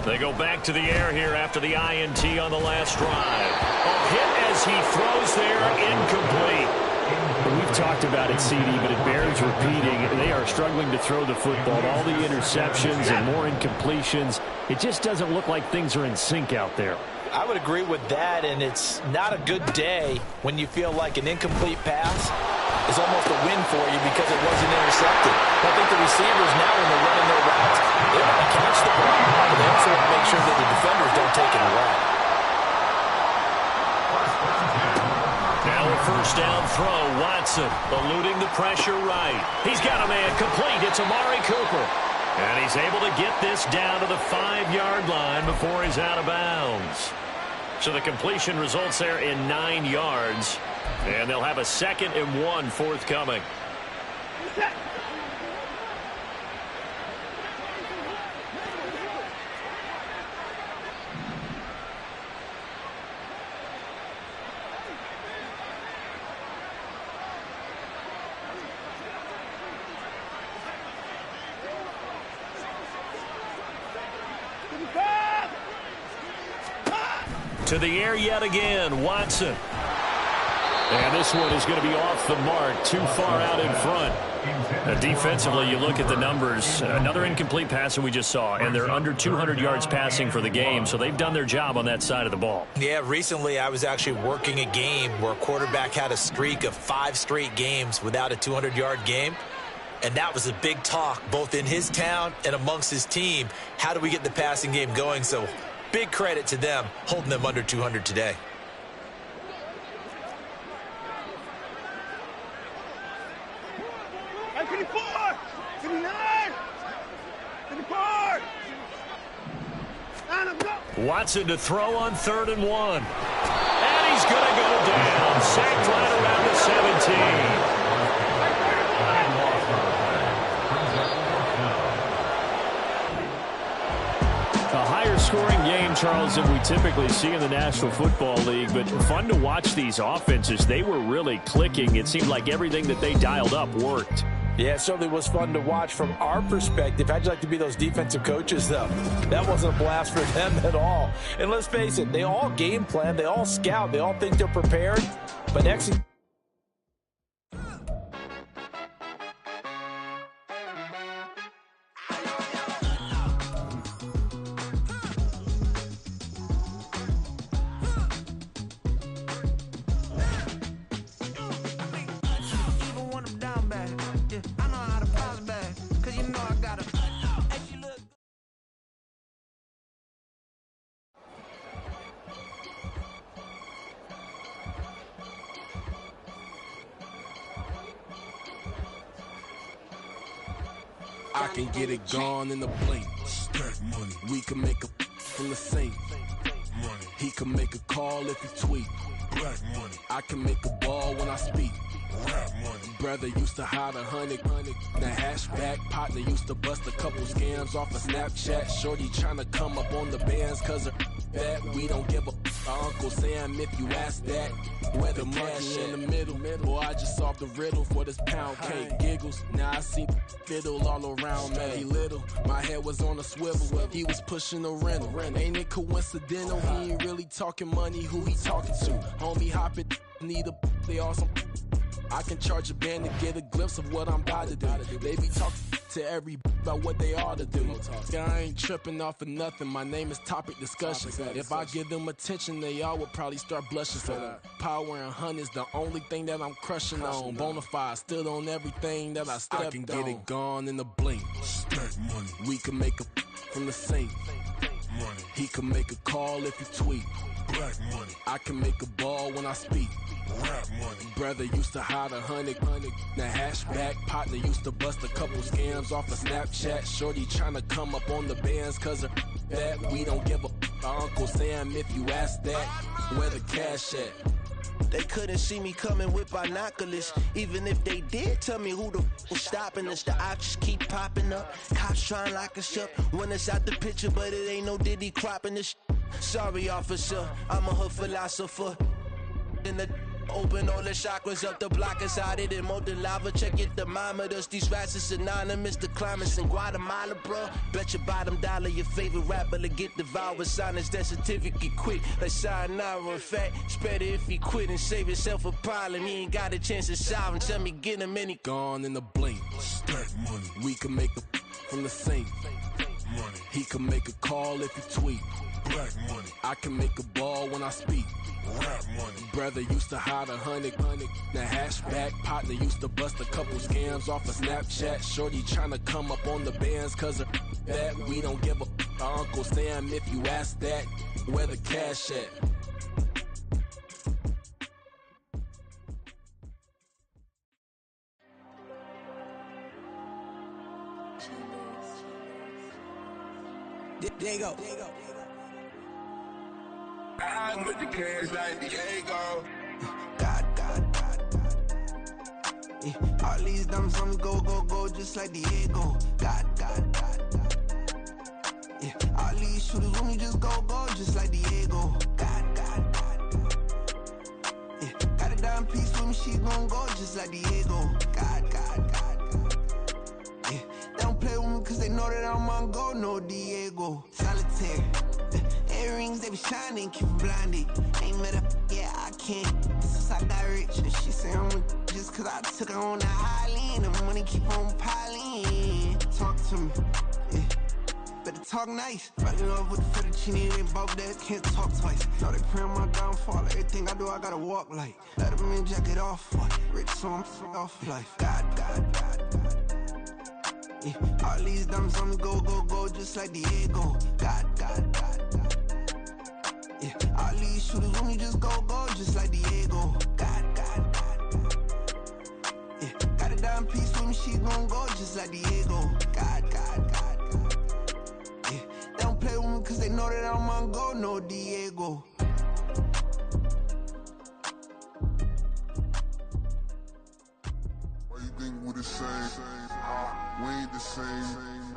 They go back to the air here after the INT on the last drive. A hit as he throws there, incomplete. We've talked about it, CD, but it bears repeating. They are struggling to throw the football. All the interceptions and more incompletions. It just doesn't look like things are in sync out there. I would agree with that, and it's not a good day when you feel like an incomplete pass is almost a win for you because it wasn't intercepted. I think the receivers now, when they're running their routes, they want to catch the ball, but they also want to make sure that the defenders don't take it away. Now a 1st down throw. Watson eluding the pressure right. He's got a man complete. It's Amari Cooper. And he's able to get this down to the 5-yard line before he's out of bounds. So the completion results there in 9 yards. And they'll have a 2nd and 1 forthcoming. To the air yet again, Watson. And this one is going to be off the mark, too far out in front. Defensively, you look at the numbers. Another incomplete pass that we just saw, and they're under 200 yards passing for the game, so they've done their job on that side of the ball. Yeah, recently I was actually working a game where a quarterback had a streak of 5 straight games without a 200-yard game. And that was a big talk, both in his town and amongst his team. How do we get the passing game going? So big credit to them holding them under 200 today. Watson to throw on 3rd and 1. And he's going to go down. Sacked right around the 17. A higher scoring game, Charles, than we typically see in the National Football League, but fun to watch these offenses. They were really clicking. It seemed like everything that they dialed up worked. Yeah, it certainly was fun to watch from our perspective. How'd you like to be those defensive coaches, though? That wasn't a blast for them at all. And let's face it, they all game plan, they all scout, they all think they're prepared, but execute. I can get it gone in the blink. Stack money. We can make a from the sink. Money. He can make a call if he tweet. Black money. I can make a ball when I speak. Rap money. Brother used to hide 100. The hashback partner used to bust a couple scams off of Snapchat. Shorty tryna come up on the bands cause her that. We don't give a Uncle Sam if you ask that. Where the cash in the middle. Boy, I just solved the riddle for this pound cake. Giggles, now I see fiddle all around me. Little, my head was on a swivel. He was pushing a rental. Ain't it coincidental? He ain't really talking money. Who he talking to? Homie hopping, need a they awesome. I can charge a band to get a glimpse of what I'm about to do. They be talking to every about what they ought to do. I ain't tripping off of nothing. My name is topic discussion. If I give them attention, they all would probably start blushing. So power and hunt is the only thing that I'm crushing on. Bonafide, stood on everything that I stepped on. I can get it gone in a blink. Money. We can make a from the sink. Money. He can make a call if you tweet. Black money. I can make a ball when I speak. Rap money. Brother used to hide 100. The hashback partner used to bust a couple scams off of Snapchat. Shorty tryna come up on the bands cause of that. We don't give a Uncle Sam if you ask that. Where the cash at? They couldn't see me coming with binoculars. Even if they did, tell me who the f was stopping us. The options keep popping up. Cops trying to lock us up. When it's out the picture, but it ain't no Diddy cropping this. Sorry, officer, I'm a hood philosopher. In the open all the chakras up, the block is out it and molten lava. Check your thermometers. These rats is synonymous to climates in Guatemala, bro. Bet your bottom dollar your favorite rapper to get devoured. Sign his death certificate quick. Like sayonara. In fact, it's better if he quit and save himself a problem. He ain't got a chance to solve him. Tell me get him any gone in the blink. Stack money. We can make a from the sink. Money. He can make a call if you tweet. Black money. I can make a ball when I speak. Rap money. Brother used to hide 100. The hashback partner used to bust a couple scams off of Snapchat. Shorty tryna come up on the bands cause of that. We don't give a Uncle Sam if you ask that. Where the cash at? There you go. I'm with the cash like Diego. God. Yeah. All these dumps on me go, just like Diego. God. Yeah. All these shooters when me just go, just like Diego. God. Yeah. Got a dime piece with me, she gon' go, just like Diego. God. Yeah. They don't play with me cause they know that I'm on go, no Diego. Solitaire. Earrings, they be shining, keep blinded. Ain't met up, yeah, I can't. Since I got rich, and she say I'm just cause I took her on the island. The money keep on piling. Talk to me, yeah. Better talk nice. Fucking up with the fettuccine, ain't both that, can't talk twice. Know they pray on my downfall, everything I do, I gotta walk like. Let them in, jacket off, rich, so I'm off life. God. Yeah. All these dumps on me go, just like Diego. God. Yeah. All these shooters when me just go, just like Diego. God. Yeah. Got a dime piece with me, she gon' go, just like Diego. God. Yeah. They don't play with me cause they know that I'm on go, no Diego. Why you think we the same? We ain't the same.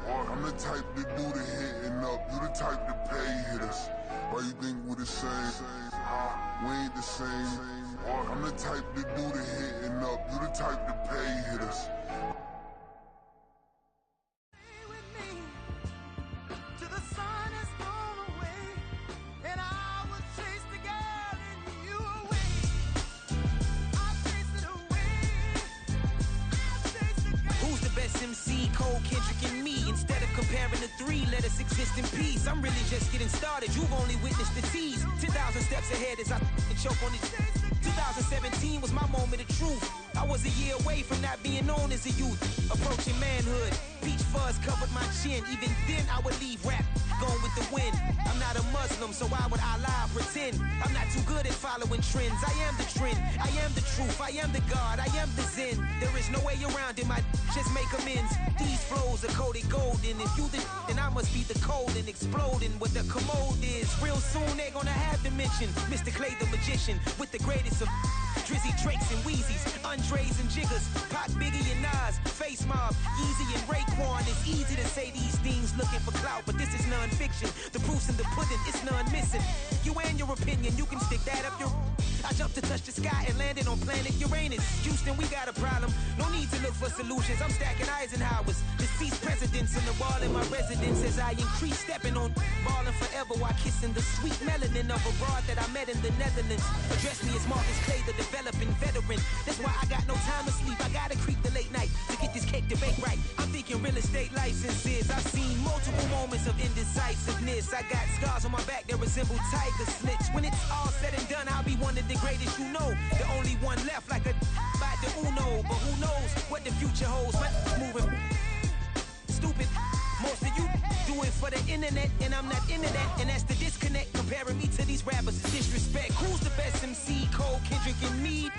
I'm the type to do the hitting up. You the type to pay hitters. Why you think we the same? We ain't the same. I'm the type to do the hitting up. You the type to pay hitters. MC, Cole, Kendrick, and me. Instead of comparing the three, let us exist in peace. I'm really just getting started. You've only witnessed the tease. 10,000 steps ahead as I choke on it. 2017 was my moment of truth. I was a year away from not being known as a youth. Approaching manhood. Peach fuzz covered my chin. Even then, I would leave rap going with the wind. I'm not a Muslim, so why would I lie or pretend? I'm not too good at following trends. I am the trend. I am the truth. I am the God. I am the Zen. There is no way around it. My just make amends. These flows are coated golden. If you then I must be the cold and exploding what the commode is. Real soon they're gonna have to mention Mr. Clay the magician with the greatest of Drizzy, Drakes, and Wheezies, Andres and Jiggers, Pac, Biggie, and Nas, Face Mob, Yeezy and Raekwon. It's easy to say these things. looking for clout, but this is non-fiction. The proof's in the pudding, it's none missing. You and your opinion, you can stick that up your... I jumped to touch the sky and landed on planet Uranus. Houston, we got a problem. No need to look for solutions. I'm stacking Eisenhowers. Deceased presidents in the wall in my residence as I increase stepping on ballin' forever while kissing the sweet melanin of a broad that I met in the Netherlands. Address me as Marcus Clay, the developing veteran. That's why I got no time to sleep. I gotta creep the late night to get this cake to bake right. I'm thinking real estate licenses. I've seen multiple moments of indecisiveness. I got scars on my back that resemble tiger slits. When it's all said and done, I'll be one of the greatest you know. The only one left like a by the Uno. But who knows what the future holds. My moving stupid. Most of you do it for the internet, and I'm not into that. And that's the disconnect, comparing me to these rappers. Disrespect. Who's the best MC? Cole, Kendrick, and me?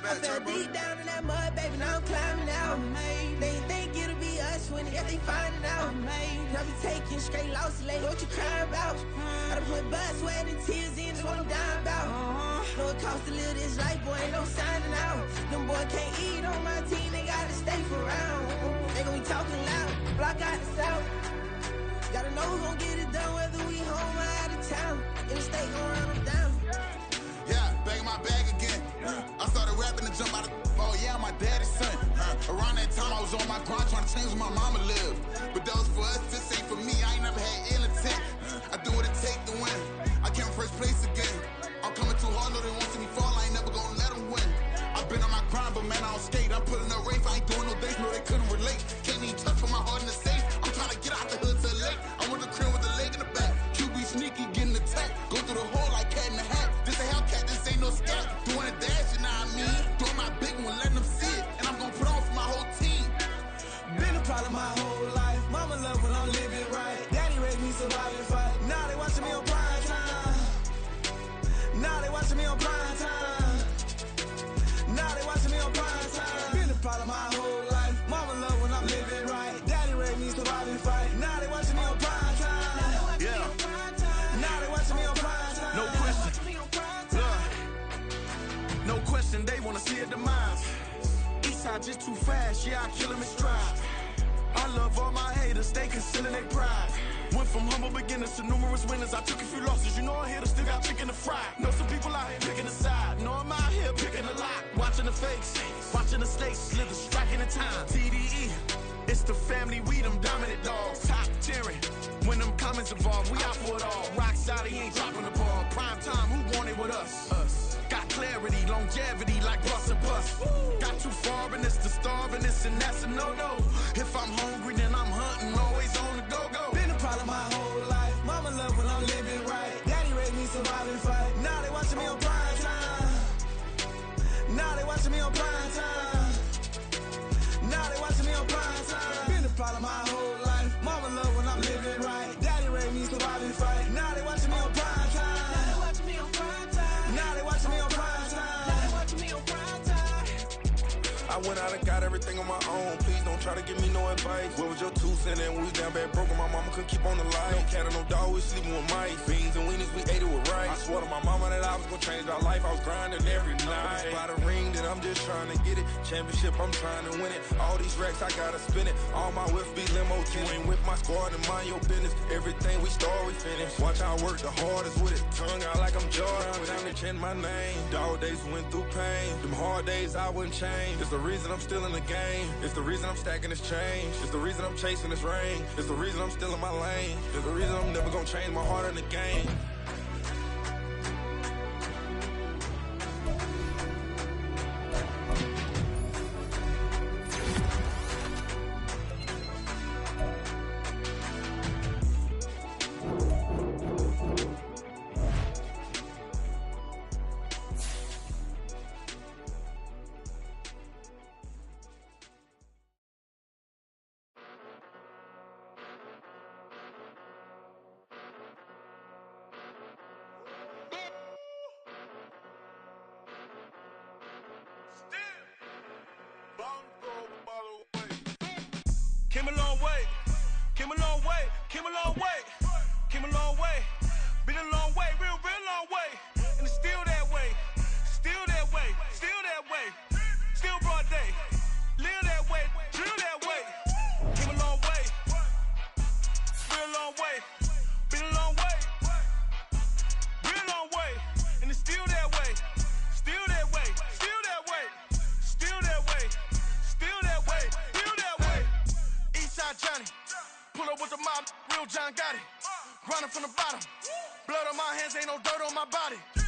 I fell deep down in that mud, baby, now I'm climbing out. They think it'll be us when they finding out. I be taking straight losses lately, what you crying about? I done put blood, sweat, and tears in, just what I'm dying about. Know it costs to live this life, boy, ain't no signing out. Them boy can't eat on my team, they gotta stay for round. They gon' be talking loud, block out the south. Gotta know who gon' get it done, whether we home or out of town. In the state, gon' run them down. Yeah, back in my bag again. I started rapping to jump out of oh yeah, I'm my daddy's son. Around that time I was on my grind trying to change where my mama lived. But that was for us, this ain't for me. I ain't never had ill intent. I do what it take to win. I came in first place again. I'm coming too hard, no they won't see me fall. I ain't never gonna let them win. I've been on my grind, but man I don't skate. I'm putting up race, I ain't doing no dates, no they couldn't relate. Can't even touch for my heart in the safe. I'm trying to get out the hood to the lake. I want the crib with the leg in the back. QB sneaky, getting attacked. Go through the hole like cat in the hat. This a Hellcat, this ain't no scat. Doing a dash, you know what I mean? Doing my big one, letting them see it. And I'm gonna put on for my whole team. Been a problem my whole life. Mama love when I'm living right. Daddy raised me survive and fight. Now they watching me on prime time. Now they watching me on prime time. Now they watching me on prime time. Been a problem my whole life. Mama love when I'm living right. Daddy raised me survive and fight. Now they watching me on prime time. Yeah. Now they watching me on prime time. No question. No question, they wanna see a demise. Eastside just too fast, yeah, I kill them in stride. I love all my haters, they concealing their pride. Went from humble beginners to numerous winners. I took a few losses, you know I hit, still got chicken to fry. Know some people out here picking a side. Know I'm out here picking a lot. Watching the fakes, watching the stakes, slither, striking the time. TDE, it's the family, we them dominant dogs. Top tiering, when them comments involved, we out for it all. Rock side, he ain't dropping the ball. Prime time, who want it with us? Us. Got clarity, longevity, like bus and bus. Got too far and it's the starving, this and that's a no-no. If I'm hungry, then I'm hunting, always on the go-go. Been a problem my whole life. Mama love when I'm living right. Daddy raised me survive and fight. Now they watching me on prime time. Now they watching me on prime time. Now they watching me on prime time. Been a problem my whole life. Mama love when I'm living right. Daddy raised me survive and fight. Now they watching me on prime time. Now they watching me on prime time. Now they watching me on prime time. Now they watching me on prime time. I went out and got everything on my own. Please don't try to give me no advice. What was your 2 cents and we was down bad broke and my mama couldn't keep on the light. No cat and no dog, we sleeping with mice. Beans and weenies, we ate it with rice. I swore to my mama that I was gonna change our life. I was grinding every night. By the ring that I'm just trying to get it. Championship, I'm trying to win it. All these racks, I gotta spin it. All my whips be limo. You ain't with my squad and mind your business. Everything we start, we finish. Watch I work the hardest with it. Tongue out like I'm Jordan. Time to change my name. Dog days went through pain. Them hard days I wouldn't change. It's the reason I'm still in the game. It's the reason I'm stacking this change. It's the reason I'm chasing this ring. It's the reason I'm still in my lane. It's the reason I'm never gonna change my heart in the game. Pull up with the mob, real John Gotti. Grinding from the bottom. Blood on my hands, ain't no dirt on my body.